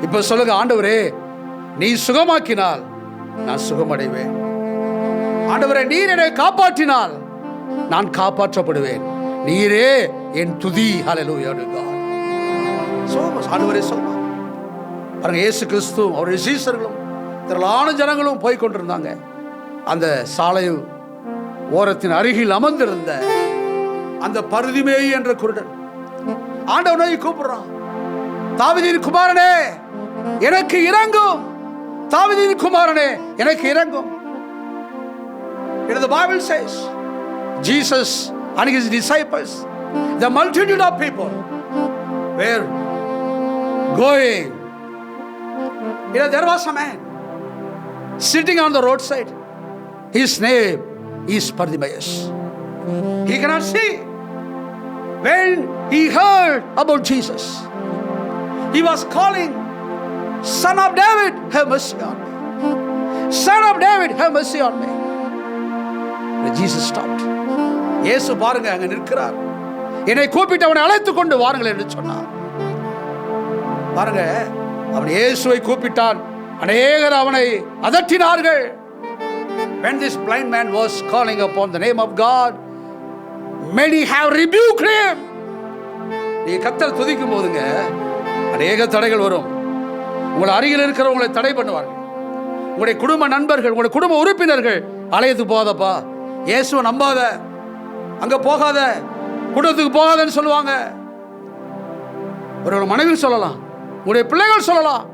இப்ப சொல்லுங்க, ஆண்டவரே நீ சுகமாக்கினால் நான் சுகமடைவேன். ஆண்டவரே நீர் என்னை காப்பாற்றினால் நான் காப்பாற்றப்படுவேன். நீரே என் துதி. Hallelujah to God. ஆண்டவரே சொல்லுங்க. பாருங்க, இயேசு கிறிஸ்து அவருடைய சீஷர்களும் திரளான ஜனங்களும் போய் கொண்டிருந்தாங்க. அந்த சாலை ஓரத்தின் அருகில் அமர்ந்திருந்த அந்த பருதிமேய் என்ற குருடன் ஆண்டவனை கூப்பிடுறான், தாவீதின் குமாரனே எனக்கு இரங்கும், தாவீதின் குமாரனே எனக்கு இரங்கும். The Bible says Jesus and his disciples, the multitude of people were going. There was a man sitting on the roadside. His name is Bartimaeus. He cannot see. When he heard about Jesus, he was calling, Son of David, have mercy on me. Son of David, have mercy on me. But Jesus stopped. இயேசு பாருங்க அங்க நிற்கிறார். என்னை கூப்பிட்டு அவனை அழைத்துக் கொண்டு வாருங்கள் என்று சொன்னார். பாருங்க, அவன் இயேசுவை கூப்பிட்டான். அநேகர் அவனை அதட்டினார்கள். When this blind man was calling upon the name of God, many have rebuked him. நீ கர்த்தரை துதிக்கும் போதுங்க அநேக தடைகள் வரும். உங்கள் அருகில் இருக்கிறவங்களை தடை பண்ணுவார்கள். உங்களுடைய குடும்ப நண்பர்கள், உங்களுடைய குடும்ப உறுப்பினர்கள், அலையத்துக்கு போகாதப்பா, இயேசுவை நம்பாத, அங்க போகாத, குடும்பத்துக்கு போகாதன்னு சொல்லுவாங்க. ஒரு மனைவி சொல்லலாம், உங்களுடைய பிள்ளைகள் சொல்லலாம்,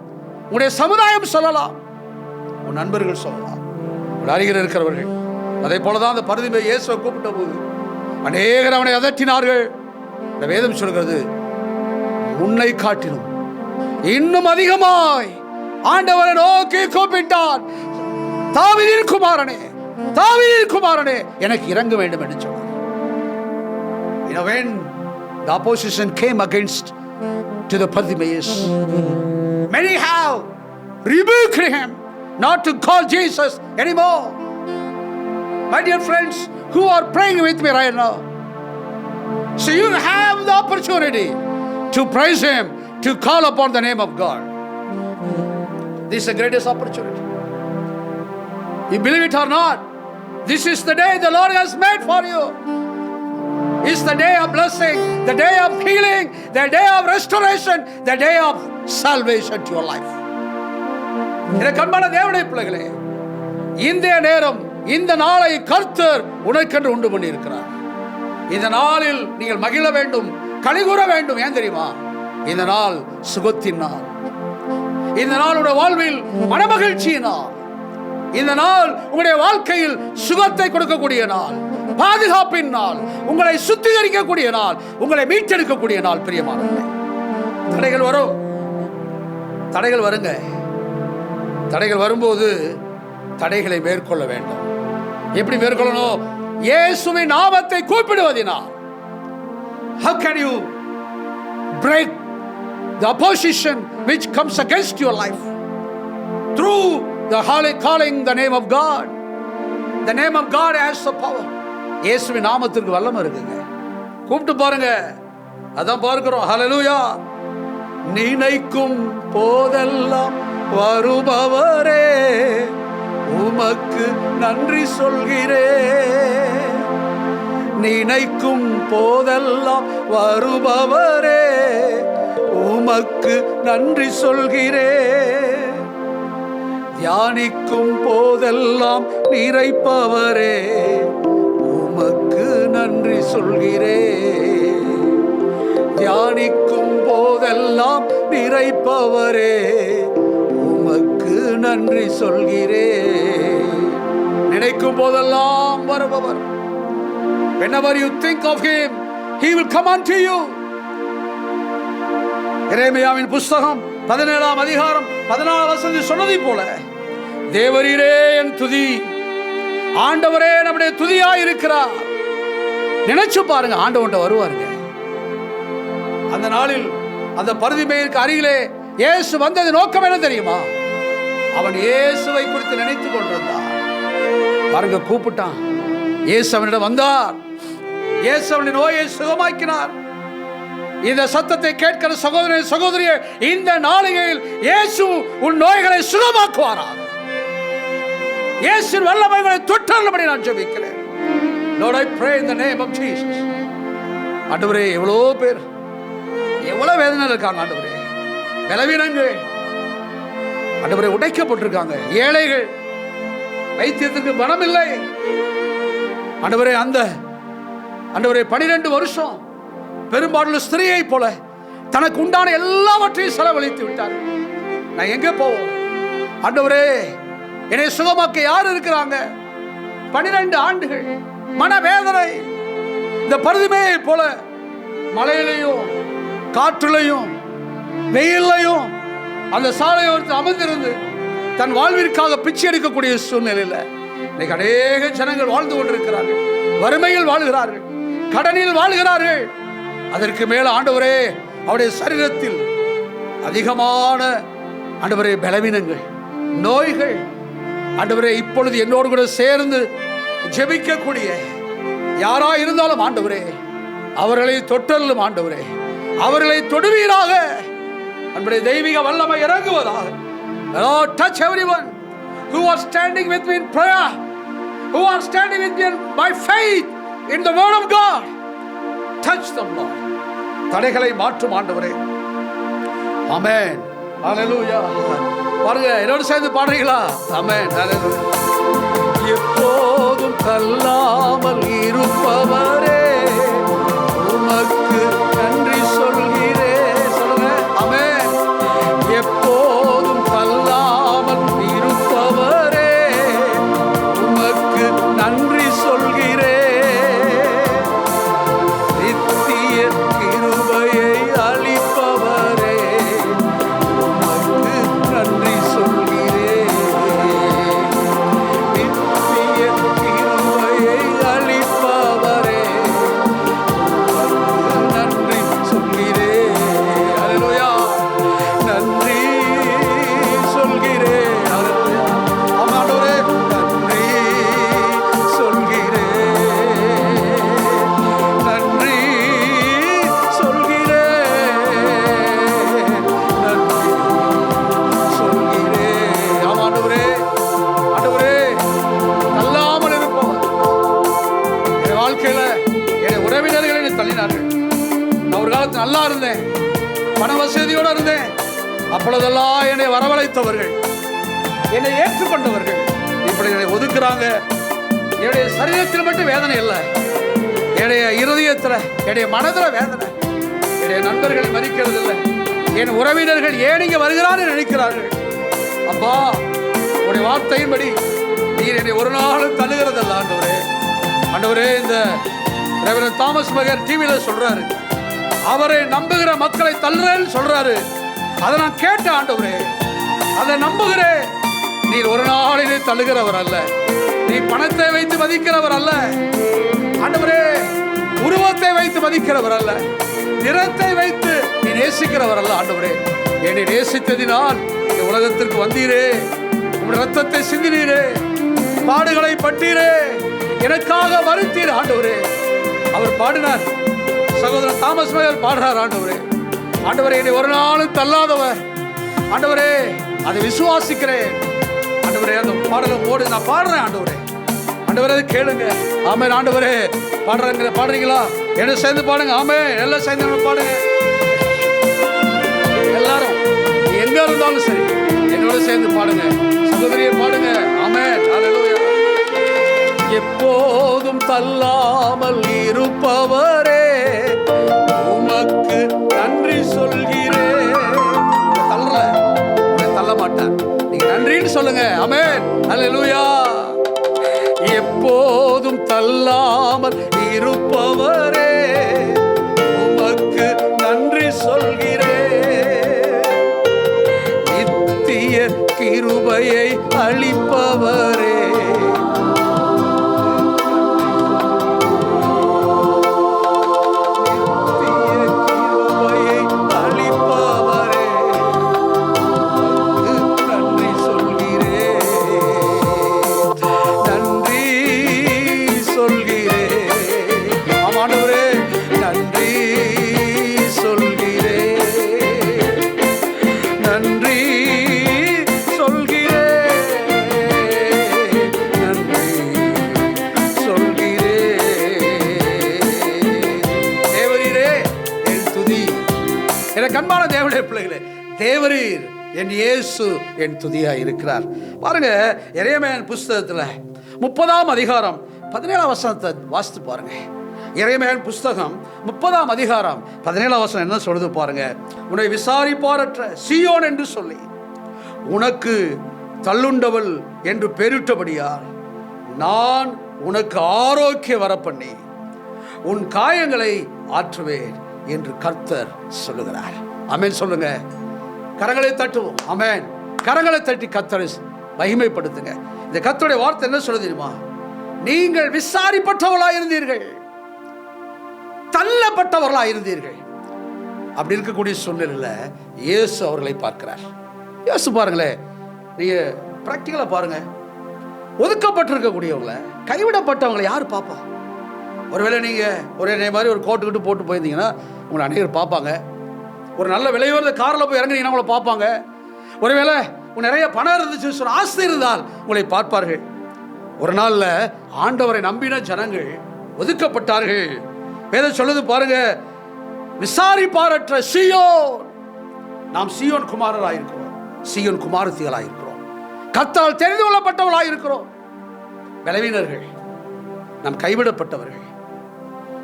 உங்களுடைய சமுதாயம் சொல்லலாம், உன் நண்பர்கள் சொல்லலாம், அருகில் இருக்கிறவர்கள். அதே போலதான் அந்த பருதிமேய் இயேசுவை கூப்பிட்ட போது அநேகர் அவனை அதட்டினார்கள். இந்த வேதம் சொல்கிறது, முன்னை காட்டிலும் இன்னும் அதிகமாய் ஆண்டவரை நோக்கி கூப்பிட்டார், தாவீதின் குமாரனே, தாவீதின் குமாரனே எனக்கு இறங்க வேண்டும் என்று சொன்னார். When the opposition came against to the Bartimaeus, many have rebuked him not to call Jesus anymore. My dear friends who are praying with me right now, so you have the opportunity to praise him, to call upon the name of God. This is the greatest opportunity. You believe it or not, this is the day the Lord has made for you. It's the day of blessing, the day of healing, the day of restoration, the day of salvation to your life. எனக்கு அன்பான தேவனுடைய பிள்ளைகளே, இந்த நேரம், இந்த நாளை கர்த்தர் உனக்கென்று உண்டு பண்ணி இருக்கிறார். இந்த நாளில் நீங்கள் மகிழ வேண்டும், கலிகூற வேண்டும். ஏன் தெரியுமா? இந்த நாள் சுகத்தின் நாள். இந்த நாள் உங்களுடைய வாழ்வில் மனமகிழ்ச்சியின் நாள். இந்த நாள் உங்களுடைய வாழ்க்கையில் சுகத்தை கொடுக்கக்கூடிய நாள், பாதுகாப்பின் நாள், உங்களை சுத்திகரிக்கக்கூடிய நாள், உங்களை மீட்டெடுக்கக்கூடிய நாள். பிரியமானவர்களே, தடைகள் வரும், தடைகள் வருங்க. தடைகள் வரும்போது தடைகளை மேற்கொள்ள வேண்டும். எப்படி மேற்கொள்ளணும்? இயேசுவின் நாமத்தை கூப்பிடுவதினால். How can you break the opposition which comes against your life? Through the holy calling the name of God. The name of God has the power. இயேசுவின் நாமத்திற்கு வல்லமை இருக்குங்க. கூப்பிட்டு பாருங்க. அதான் பார்க்கிறோம். ஹல்லேலூயா. நினைக்கும் போதெல்லாம் வருபவரே, உமக்கு நன்றி சொல்கிறேன். நினைக்கும் போதெல்லாம் வருபவரே, உமக்கு நன்றி சொல்கிறேன். தியானிக்கும் போதெல்லாம் நிறைப்பவரே, உமக்கு நன்றி சொல்கிறேன். தியானிக்கும் போதெல்லாம் நிறைப்பவரே, உமக்கு நன்றி சொல்கிறேன். நினைக்கும் போதெல்லாம் வருபவர். Whenever you think of him, he will come unto you. எரேமியாவின் புத்தகம் 17ஆம் அதிகாரம் 14ஆம் வசனத்தில் சொன்னதை போல, தேவரீரே என் துதி, ஆண்டவரே நம்முடைய துதியாய் இருக்கிறார். நினைச்சு பாருங்க, ஆண்டவன்ட்ட வருவாருங்க. அந்த நாளில் அந்த பரிதிமேற்கு அருகிலே இயேசு வந்தது நோக்கம் என்ன தெரியுமா? அவன் இயேசுவை குறித்து நினைத்துக் கொண்டிருந்தான். பாருங்க, கூப்பிட்டான். இயேசு அவனிடம் வந்தார். இயேசு அவனுடைய நோயை சுகமாக்கினார். இந்த சத்தத்தை கேட்கிற சகோதரனே, சகோதரியே, இந்த நாளிகையில் இயேசு உன் நோய்களை சுகமாக்குவாராக. இயேசுவின் வல்லமைகளை தொட்டருளும்படி நான் ஜெபிக்கிறேன். Lord, I pray in the name of Jesus. ஆண்டவரே, எவ்வளோ பேர் எவ்வளவு வேதனை இருக்காங்க ஆண்டவரே. பலவீனங்கள் ஆண்டவரே உடைக்கப்பட்டிருக்காங்க. ஏழைகள், வைத்தியத்துக்கு பணம் இல்லை ஆண்டவரே. அந்த ஆண்டவரே 12 வருஷம் பெரும்பாலுள்ள ஸ்திரீயை போல தனக்கு உண்டான எல்லாவற்றையும் செலவழித்து விட்டார். நான் எங்கே போவோம் ஆண்டவரே? என்னை சுகமாக்க யார் இருக்கிறாங்க? 12 ஆண்டுகள் மனவேதனை. இந்த பரிதிமையை போல மழையிலையும் காற்றுலையும் வெயிலையும் அந்த சாலையோரத்தில் அமர்ந்திருந்து தன் வாழ்விற்காக பிச்சை எடுக்கக்கூடிய சூழ்நிலையில் இன்னைக்கு அநேக ஜனங்கள் வாழ்ந்து கொண்டிருக்கிறார்கள். வறுமையில் வாழ்கிறார்கள், கடனில் வாழ்கிறார்கள். அதற்கு மேல ஆண்டவரே, அவருடைய சரீரத்தில் அதிகமான ஆண்டவரே பலவீனங்கள், நோய்கள். ஆண்டவரே, இப்பொழுது என்னோடு கூட சேர்ந்து ஜெபிக்கக்கூடிய யாரா இருந்தாலும் ஆண்டவரே, அவர்களை தொட்டருளும் ஆண்டவரே, அவர்களை தொடுவீராக. அன்புடைய தெய்வீக வல்லமை இறங்குவதாக. Lord, touch everyone who are standing with me in prayer, who are standing with me by faith in the word of God. Touch them, Lord. தடைகளை மாற்றும் ஆண்டவரே. ஆமென். ஹல்லேலூயா. பாருங்க, என்னோடு சேர்ந்து பாடுறீங்களா? ஆமென். ஹல்லேலூயா. எப்போதும் தள்ளாமல் இருப்பவரே, உமக்கு நன்றி சொல்கிறேன். சொல்லுங்க. ஆமென். எப்போதும் தள்ளாமல் இருப்பவரே, உமக்கு நன்றி சொல்கிறேன். நித்திய கிருபையை அளிப்பவரே, உமக்கு நன்றி சொல்கிறேன். நித்திய கிருபையை அளிப்பவரே, நன்றி சொல்கிறேன். அல்லேலூயா. நன்றி சொல்கிறேன். அல்லேலூயா. ஆமாண்டவரே, நன்றி சொல்கிறேன். நன்றி சொல்கிறேன். நன்றி சொல்கிறேன். ஆமாண்டவரே, ஆண்டவரே, தள்ளாமல் இருப்பவர். என் வாழ்க்கையில என் உறவினர்கள் என்னை தள்ளினார்கள். நான் ஒரு காலத்தில் நல்லா இருந்தேன், பண வசதியோடு இருந்தேன். அப்பொழுதெல்லாம் என்னை வரவழைத்தவர்கள், என்னை ஏற்றுக்கொண்டவர்கள் இப்படி என்னை ஒதுக்குறாங்க. என்னுடைய சரீரத்தில் மட்டும் வேதனை இல்லை, என்னுடைய இருதயத்தில், என்னுடைய மனதில் வேதனை. என்னுடைய நண்பர்களை மதிக்கிறது இல்லை, என் உறவினர்கள் ஏன் இங்கே வருகிறார்கள் நினைக்கிறார்கள். அப்பா, உடைய வார்த்தையின்படி நீர் என்னை ஒரு நாளும் தள்ளுகிறதல்ல ஆண்டவரே. ஆண்டவரே, இந்த ரெவரண்ட் தாமஸ் மகர் டிவியில் சொல்றாரு, அவரை நம்புகிற மக்களை தள்ளுறேன்னு சொல்றாரு. அதை நான் கேட்டேன் ஆண்டவரே, அதை நம்புகிறேன். நீர் ஒரு நாளிலே தள்ளுகிறவர் அல்ல, நீ பணத்தை வைத்து மதிக்கிறவர் அல்ல ஆண்டவரே, உருவத்தை வைத்து மதிக்கிறவர் அல்ல, நிறத்தை வைத்து நீ நேசிக்கிறவர் அல்ல ஆண்டவரே. என்னை நேசித்ததினால் இந்த உலகத்திற்கு வந்தீரே, உங்கள் ரத்தத்தை சிந்தினீரே, பாடுகளை பட்டீரே, எனக்காக வருத்தீர் ஆண்டவரே. அவர் பாடினார், சகோதரர் தாமஸ் மகர் பாடுறார் ஆண்டவரே. ஆண்டவரே, என்னை ஒரு நாளும் தள்ளாதவர் ஆண்டவரே, அதை விசுவாசிக்கிறேன் ஆண்டவரே. அந்த பாடலை போடு, நான் பாடுறேன் ஆண்டவரே. ஆண்டவரே, கேளுங்க. ஆமென் ஆண்டவரே. பாடுறீங்களா? என்ன சேர்ந்து பாடுங்க. ஆமென், எல்லாம் சேர்ந்து பாடுங்க. எல்லாரும் எங்க இருந்தாலும் சரி என்னோட சேர்ந்து பாடுங்க. சகோதரியை பாடுங்க. ஆமென், ஹல்லேலூயா. எப்போதும் தள்ளாமல் இருப்பவரே, உமக்கு நன்றி சொல்கிறேன். தள்ளல, தள்ள மாட்டார். நீங்க நன்றின்னு சொல்லுங்க. ஆமென், ஹல்லேலூயா. எப்போதும் தள்ளாமல் இருப்பவரே, உமக்கு நன்றி சொல்கிறேன். நித்திய கிருபையை அளிப்பவரே, கண்பான தேவனுடைய பிள்ளைகளே, தேவரீர் என் இயேசு என் துதியா இருக்கிறார். பாருங்க, எரேமியாவின் புஸ்தகத்தில் 30ஆம் அதிகாரம் 17ஆம் வசனத்தை வாசித்து பாருங்க. எரேமியாவின் புஸ்தகம் 30ஆம் அதிகாரம் 17ஆம் வசனம் என்ன சொல்லுது பாருங்க. உன்னை விசாரிப்பாரற்ற சீயோன் என்று சொல்லி உனக்கு தள்ளுண்டவள் என்று பெயரிட்டபடியால் நான் உனக்கு ஆரோக்கிய வரப்பண்ணி உன் காயங்களை ஆற்றுவேன் என்று கர்த்தர் சொல்லுகிறார். ஆமென் சொல்லுங்க. கரங்களை தட்டுவோம். ஆமென். கரங்களை தட்டி கர்த்தரை மகிமைப்படுத்துங்க. இந்த கர்த்தருடைய வார்த்தை என்ன சொல்லுது தெரியுமா? நீங்கள் விசாரிப்பட்டவர்களாக இருந்தீர்கள், தள்ளப்பட்டவர்களாக இருந்தீர்கள். அப்படி இருக்கக்கூடிய சூழ்நிலையில் இயேசு அவர்களை பார்க்கிறார். இயேசு பாருங்களேன், நீங்க பிராக்டிகலா பாருங்க. ஒதுக்கப்பட்டிருக்கக்கூடியவங்களை, கைவிடப்பட்டவங்களை யார் பார்ப்பா? ஒருவேளை நீங்கள் ஒரே மாதிரி ஒரு கோட்டுக்கிட்டு போட்டு போயிருந்தீங்கன்னா உங்களை அநேகர் பார்ப்பாங்க. ஒரு நல்ல விலையுறத காரில் போய் இறங்குனீங்கன்னா உங்களை பார்ப்பாங்க. ஒருவேளை நிறைய பணம் இருந்துச்சு, ஆசை இருந்தால் உங்களை பார்ப்பார்கள். ஒரு நாளில் ஆண்டவரை நம்பின ஜனங்கள் ஒதுக்கப்பட்டார்கள். வேதம் சொல்லுது பாருங்க, விசாரிப்பாரற்ற சீயோன். நாம் சீயோன் குமாரராக இருக்கிறோம், சீயோன் குமாரத்திகளாக இருக்கிறோம், கர்த்தரால் தெரிந்து கொள்ளப்பட்டவர்களாக இருக்கிறோம். பலவீனர்கள், நாம் கைவிடப்பட்டவர்கள்.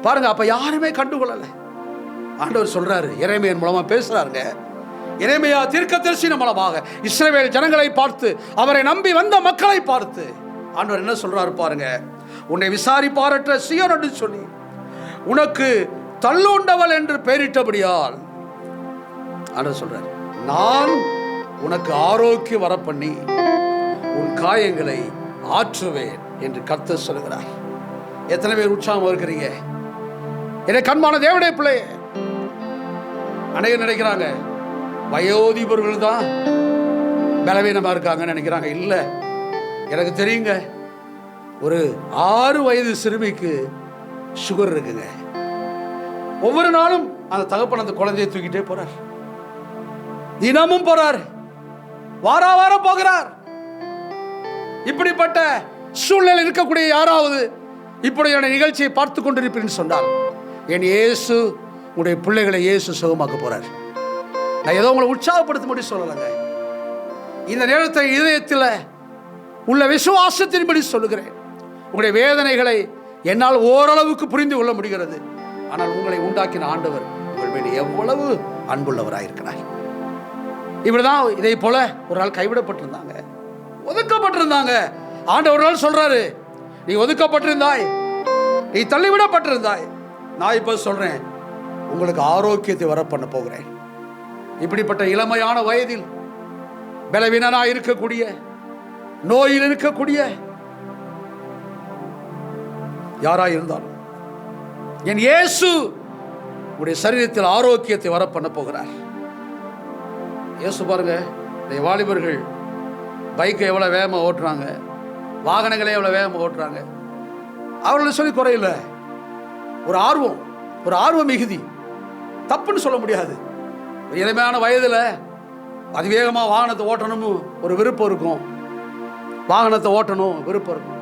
பாருங்க, அப்ப யாருமே கண்டுகொள்ளல. ஆண்டவர் சொல்றாரு, எரேமியாவின் மூலமா பேசுறாருங்க. எரேமியா தீர்க்கதரிசியின் மூலமாக இஸ்ரவேல் ஜனங்களை பார்த்து, அவரை நம்பி வந்த மக்களை பார்த்து ஆண்டவர் என்ன சொல்றாரு பாருங்க. உன்னை விசாரிப்பாரற்ற சீயோன் என்று சொல்லி உனக்கு தள்ளுண்டவள் என்று பெயரிட்டபடியால் ஆண்டவர் சொல்றாரு, நான் உனக்கு ஆரோக்கியம் வரப்பண்ணி உன் காயங்களை ஆற்றுவேன் என்று கர்த்தர் சொல்கிறார். எத்தனை பேர் உற்சாகம் இருக்கிறீங்க? என்னை கண்பான தேவனுடைய பிள்ளையே, அநேகர் நினைக்கிறாங்க வயோதிபர்கள் தான் பலவீனமா இருக்காங்கன்னு நினைக்கிறாங்க. இல்லை, எனக்கு தெரியுங்க, ஒரு 6 வயது சிறுமிக்கு சுகர் இருக்குங்க. ஒவ்வொரு நாளும் அந்த தகப்பன் அந்த குழந்தையை தூக்கிட்டே போறார், தினமும் போறார், வாரம் போகிறார். இப்படிப்பட்ட சூழ்நிலை இருக்கக்கூடிய யாராவது இப்படியான நிகழ்ச்சியை பார்த்து கொண்டிருப்பீர்கள் சொன்னால், என் இயேசு உடைய பிள்ளைகளை இயேசு சுகமாக்க போறார். நான் ஏதோ உங்களை உற்சாகப்படுத்த முடியும் சொல்லலைங்க. இந்த நேரத்தில் இதயத்தில் உள்ள விசுவாசத்தின்படி சொல்லுகிறேன். உங்களுடைய வேதனைகளை என்னால் ஓரளவுக்கு புரிந்து கொள்ள முடிகிறது. ஆனால் உங்களை உண்டாக்கின ஆண்டவர் உங்கள் மேல் எவ்வளவு அன்புள்ளவராயிருக்கிறார். இப்படிதான் இதை போல ஒரு நாள் கைவிடப்பட்டிருந்தாங்க, ஒதுக்கப்பட்டிருந்தாங்க. ஆண்டவர் ஒரு நாள் சொல்றாரு, நீ ஒதுக்கப்பட்டிருந்தாய், நீ தள்ளிவிடப்பட்டிருந்தாய், நான் இப்ப சொல்றேன், உங்களுக்கு ஆரோக்கியத்தை வர பண்ண போகிறேன். இப்படிப்பட்ட இளமையான வயதில் பலவீனனா இருக்கக்கூடிய, நோயில் இருக்கக்கூடிய யாராய் இருந்தாலும் என் இயேசு உடைய சரீரத்தில் ஆரோக்கியத்தை வர பண்ண போகிறார். இயேசு பாருங்க, இந்த வாலிபர்கள் பைக்கை எவ்வளவு வேகமாக ஓட்டுறாங்க, வாகனங்களை எவ்வளவு வேகமாக ஓட்டுறாங்க. அவர்களை சொல்லி குறையில்லை, ஒரு ஆர்வம் மிகுதி, தப்புன்னு சொல்ல முடியாது. இளமையான வயதில் அதிவேகமாக வாகனத்தை ஓட்டணும்னு ஒரு விருப்பம் இருக்கும், வாகனத்தை ஓட்டணும் விருப்பம் இருக்கும்.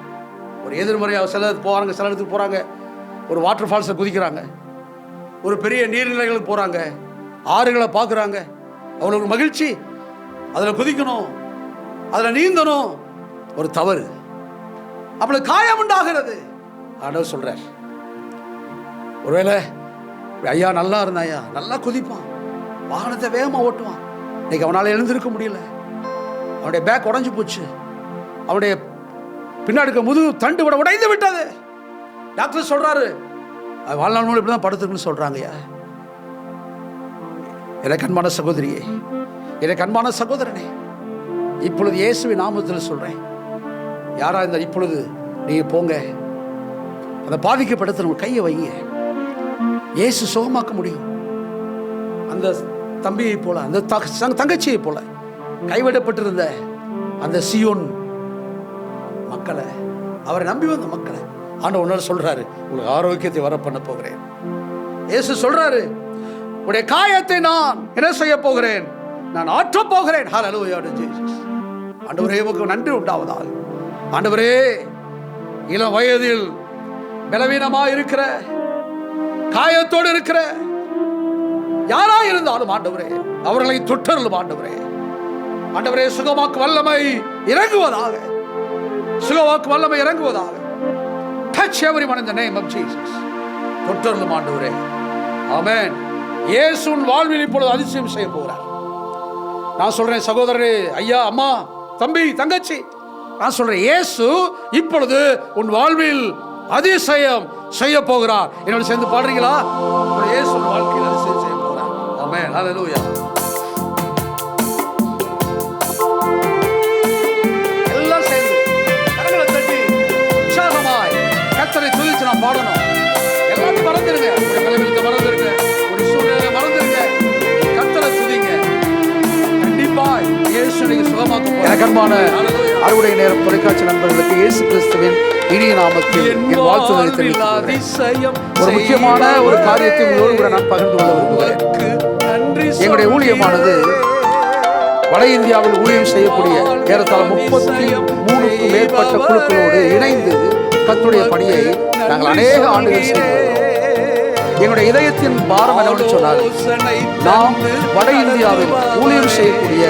ஒரு எதிர்மறையாக சில போகிறாங்க, சில இடத்துக்கு போகிறாங்க, ஒரு வாட்டர் ஃபால்ஸை குதிக்கிறாங்க, ஒரு பெரிய நீர்நிலைகளுக்கு போகிறாங்க, ஆறுகளை பார்க்குறாங்க, அவங்களுக்கு மகிழ்ச்சி, அதில் குதிக்கணும், அதில் நீந்தணும். ஒரு தவறு, அவளுக்கு காயம் உண்டாகிறது. ஆண்டவர் சொல்றார், ஒருவேளை ஐயா நல்லா இருந்தாயா, நல்லா குதிப்பான், வாகனத்தை வேகமாக ஓட்டுவான், இன்னைக்கு அவனால் எழுந்திருக்க முடியல, அவனுடைய பேக் உடஞ்சி போச்சு, அவனுடைய பின்னாடி முதுகு தண்டு விட உடைந்து விட்டது. டாக்டர் சொல்றாரு, வாழ்நாள் மூலம் இப்படிதான் படுத்துக்குன்னு சொல்றாங்கய்யா. எனக்கு அன்பான சகோதரியே, எனக்கு அன்பான சகோதரனே, இப்பொழுது இயேசுவின் நாமத்தில் சொல்றேன், யாரா இருந்தால் இப்பொழுது நீங்க போங்க, அந்த பாதிக்கப்பட்ட கையை வைங்க, இயேசு சுகமாக்க முடியும். அந்த தம்பியை போல, அந்த தங்கச்சியை போல கைவிடப்பட்டிருந்த அந்த சியோன் மக்களை, அவரை நம்பி வந்த மக்களை ஆண்டவர் சொல்றாரு, உங்களுக்கு ஆரோக்கியத்தை வர பண்ண போகிறேன். இயேசு சொல்றாரு, உடைய காயத்தை நான் என்ன செய்ய போகிறேன், நான் ஆற்ற போகிறேன். ஹல்லேலூயா ஜீசஸ். ஆண்டவரே உமக்கு நன்றி உண்டாவதாக. ஆண்டவரே, இளம் வயதில் பலவீனமா இருக்கிற, காயத்தோடு இருக்கிற யாரா இருந்தாலும் ஆண்டவரே அவர்களை தொட்டருளும். ஆண்டவரே, ஆண்டவரே சுகமாக்கு வல்லமை இறங்குவதாக, சுகமாக்கு வல்லமை இறங்குவதாக. Touch everyone in the name of Jesus. தொட்டருளும் ஆண்டவரே. ஆமென். இயேசுவின் வாழ்வில் இப்பொழுது அதிசயம் செய்ய போகிறார். நான் சொல்றேன் சகோதரரே, ஐயா, அம்மா, தம்பி, தங்கச்சி, நான் சொல்றேன், இயேசு இப்பொழுது உன் வாழ்வில் அதிசயம் செய்ய போகிறார். என்னோட சேர்ந்து பாடுறீங்களா? இயேசு வாழ்க்கையில் அதிசயம் செய்ய போகிறார். ஆமென். ஹல்லேலூயா. எல்லாம் சேர்ந்து கரங்களை தட்டி உற்சாகமாய் கர்த்தரை துதிச்சு நாம் பாடணும். எல்லாத்தையும் மறந்துருங்க, உங்களுடைய பலவீனத்தை மறந்துருங்க, உங்களுடைய சூழ்நிலை மறந்துருங்க, கர்த்தரை துதிங்க. கண்டிப்பா இயேசு நீங்க சுகமாக்க போறார். எனக்கு அன்பான அறுவடை நேரம் தொலைக்காட்சி நண்பர்களுக்கு இயேசு கிறிஸ்துவின் இனிய நாமத்தில் என் வாழ்த்துதலை தெரிவிக்கிறேன். ஒரு முக்கியமான ஒரு காரியத்தை உங்களோடு கூட நான் பகிர்ந்து கொள்ள விரும்புகிறேன். எங்களுடைய ஊழியமானது வட இந்தியாவில் ஊழியம் செய்யக்கூடிய ஏறத்தாழ 33க்கும் மேற்பட்ட குழுக்களோடு இணைந்து கர்த்தருடைய பணியை நாங்கள் அநேக ஆண்டுகள் செய்கிறோம். எங்களுடைய இதயத்தின் பாரம் என்னவென்று சொன்னால், நாம் வட இந்தியாவில் ஊழியம் செய்யக்கூடிய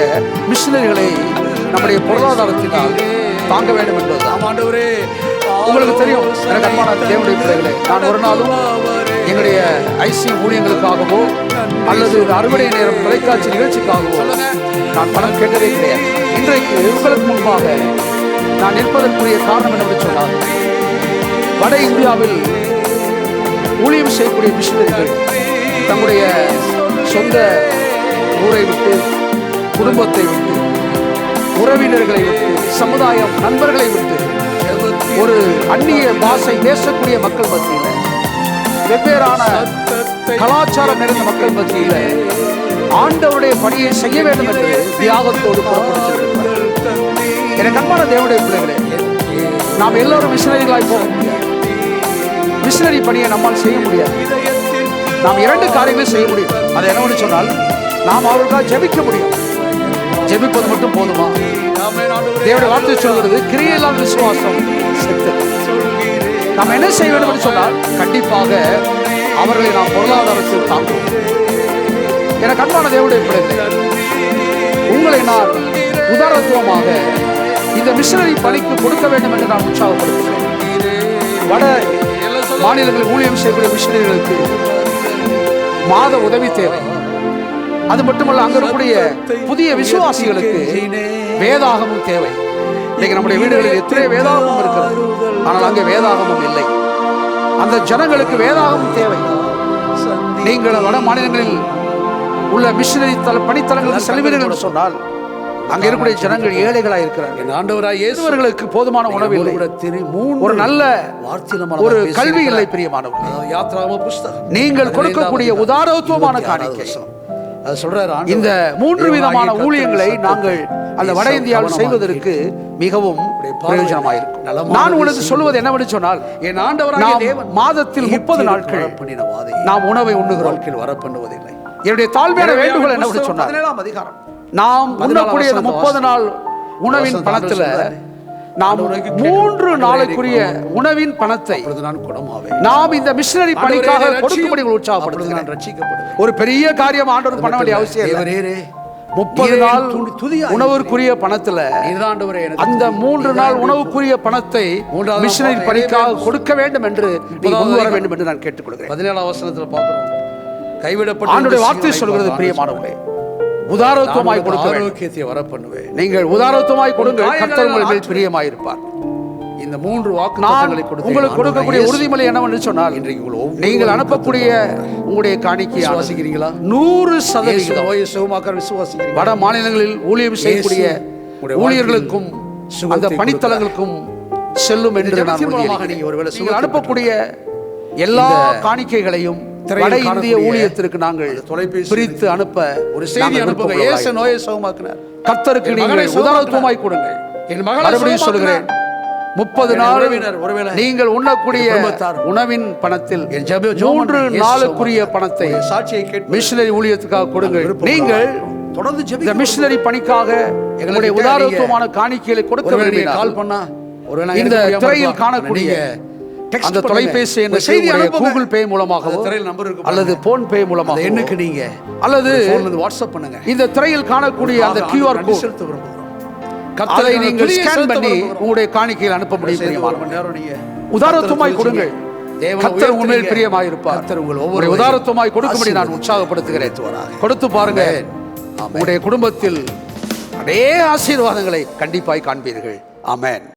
மிஷனரிகளை நம்முடைய பொருளாதாரத்தினால் தாங்க வேண்டும் என்பதுதான். உங்களுக்கு தெரியும், எனக்கு அன்பான தேவனுடைய பிள்ளைகளே, நான் ஒரு நாளும் எங்களுடைய ஐசி ஊழியங்களுக்காகவோ அல்லது அறுவடை நேரம் தொலைக்காட்சி நிகழ்ச்சிக்காகவோ நான் பணம் கேட்டதே கிடையாது. இன்றைக்கு உங்களுக்கு முன்பாக நான் நிற்பதற்குரிய காரணம் என்னவென்று சொன்னால், வட இந்தியாவில் ஊழியம் செய்யக்கூடிய மிஷனரிகள் தங்களுடைய சொந்த ஊரை விட்டு, குடும்பத்தை விட்டு, உறவினர்களை விட்டு, சமுதாயம் நண்பர்களை விட்டு, ஒரு அந்நிய பாஷை பேசக்கூடிய மக்கள் மத்தியில், வெவ்வேறான கலாச்சாரம் நிறைந்த மக்கள் மத்தியில் ஆண்டவருடைய பணியை செய்ய வேண்டும் என்று தியாகத்தோடு புறப்பட்டு எனக்கு அன்பான தேவனுடைய பிள்ளைகளே, நாம் எல்லோரும் மிஷனரிகளாய் போக முடியாது. மிஷனரி பணியை நம்மால் செய்ய முடியாது. நாம் 2 காரியங்களும் செய்ய முடியும். அது என்னவென்று சொன்னால், நாம் அவர்களுக்காக ஜெபிக்க முடியும். ஜெபிப்பது மட்டும் போதுமா? தேவனுடைய வார்த்தை சொல்கிறது, கிரியையில்லாத விசுவாசம் செத்தது. நாம் என்ன செய்ய வேண்டும் என்று சொன்னால், கண்டிப்பாக அவர்களை நாம் பொருளாதாரத்தில் தாங்குவோம். எனக்கு அன்பான தேவனுடைய பிள்ளைகளே, உங்களை நான் உதாரணத்துவமாக இந்த மிஷனரி பணிக்கு கொடுக்க வேண்டும் என்று நான் உற்சாகப்படுத்துகிறேன். வட மாநிலங்களில் ஊழியம் செய்யக்கூடிய மிஷனரிகளுக்கு மாத உதவி தேவை. அது மட்டுமல்ல, அங்க இருக்கக்கூடிய புதிய விசுவாசிகளுக்கு வேதாகமும் தேவை. இன்னைக்கு நம்முடைய வீடுகளில் எத்தனை வேதாகமும் இருக்கிறது, ஆனால் அங்கே வேதாகமும் இல்லை. அந்த ஜனங்களுக்கு வேதாகமும் தேவை. நீங்கள் வட மாநிலங்களில் உள்ள மிஷனரி பணித்தலங்களுக்கு செல்வீர்கள் என்று சொன்னால், அங்க இருக்கக்கூடிய ஜனங்கள் ஏழைகளாக இருக்கிறார்கள். என் ஆண்டவராய் இயேசுவர்களுக்கு போதுமான உணவு இல்லை, ஒரு நல்ல ஒரு கல்வி இல்லை. பிரியமானவர்களே, யாத்ராம புஸ்தகம் நீங்கள் கொடுக்கக்கூடிய உதாரத்துவமான காணிக்கை, அது சொல்றாரு, இந்த 3 விதமான ஊழியங்களை நாங்கள் அந்த வட இந்தியாவில் செய்வதற்கு மிகவும் பிரயோஜனமாயிருக்கும். நான் உங்களுக்கு சொல்வது என்னவென்று சொன்னால், என் ஆண்டவராகிய தேவன் மாதத்தில் 30 நாட்கள் நாம் உணவை உண்ணுகிறோம், வர பண்ணுவதில்லை. என்னுடைய தாழ்மையான வேண்டுகோள் என்னவென்று சொன்னால், 17ஆம் அதிகாரம் நாம் உண்ணக்கூடிய 30 நாள் உணவின் பணத்துல நாம் 3 நாளுக்குரிய உணவின் பணத்தை நாம் இந்த மிஷனரி பணிக்காக கொடுக்கும்படி உற்சாகப்படுத்துகிறேன். ஒரு பெரிய காரியம் ஆண்டவர் பண்ண வேண்டிய அவசியம் இல்லை. 30 நாள் உணவுக்குரிய பணத்துல அந்த 3 நாள் உணவுக்குரிய பணத்தை மிஷனரி பணிக்காக கொடுக்க வேண்டும் என்று முன் வர வேண்டும் என்று நான் கேட்டுக்கொள்கிறேன். 17ஆம் வசனத்துல பார்க்கிறோம், கைவிடப்பட்ட ஆண்டவருடைய வார்த்தை சொல்கிறது, பிரியமானவர்களே, உதாரத்துவமாய் கொடுக்க ஆரோக்கியத்தை வர பண்ணுவேன். நீங்கள் உதாரத்துவமாய் கொடுங்கள், கர்த்தர் உங்கள் மேல் பிரியமாயிருப்பார். இந்த 3 வாக்குத்தத்தங்களை உங்களுக்கு கொடுக்கக்கூடிய உறுதிமொழி என்னவென்று சொன்னால், நீங்கள் அனுப்பக்கூடிய உங்களுடைய காணிக்கை விசுவாசிக்கிறீங்களா? 100% விசுவாசிக்கிறீங்க. வட மாநிலங்களில் ஊழியம் செய்யக்கூடிய ஊழியர்களுக்கும் அந்த பணித்தலங்களுக்கும் செல்லும் என்று நான் நீங்கள் அனுப்பக்கூடிய எல்லா காணிக்கைகளையும் வட இந்திய ஊழியத்திற்கு நாங்கள் பிரித்து அனுப்ப ஒரு செய்தி அனுப்புங்க. இயேசு நோயை சுகமாக்கினார். கர்த்தருக்கு நீங்கள் உதாரத்துவமாய் கொடுங்கள். என் மகளை மறுபடியும் சொல்கிறேன், 30 நாள் நீங்கள் உண்ணக்கூடிய உணவின் பணத்தில் 3 நாளுக்குரிய பணத்தை சாட்சியை கேட்டு மிஷனரி ஊழியத்துக்காக கொடுங்கள். நீங்கள் தொடர்ந்து இந்த மிஷனரி பணிக்காக எங்களுடைய உதாரத்துவமான காணிக்கைகளை கொடுக்க வேண்டிய கால் பண்ணா இந்த திரையில் காணக்கூடிய அந்த தொலைபேசி என்ற செய்தி கூகுள் பே மூலமாகவோ அல்லது போன் பே மூலமாக எண்ணுக்கு நீங்க அல்லது வாட்ஸ்அப் பண்ணுங்க. இந்த திரையில் காணக்கூடிய அந்த QR கோட் கர்த்தரை நீங்கள் ஸ்கேன் பண்ணி உங்களுடைய காணிக்கையில் அனுப்ப முடியும். உதாரத்துவமாய் கொடுங்கள். கர்த்தர் உண்மையில் பிரியமாயிருப்பார். ஒவ்வொரு உதாரத்துவமாய் கொடுக்கும்படி நான் உற்சாகப்படுத்துகிறேன். கொடுத்து பாருங்க, உங்களுடைய குடும்பத்தில் அதே ஆசீர்வாதங்களை கண்டிப்பாய் காண்பீர்கள். ஆமென்.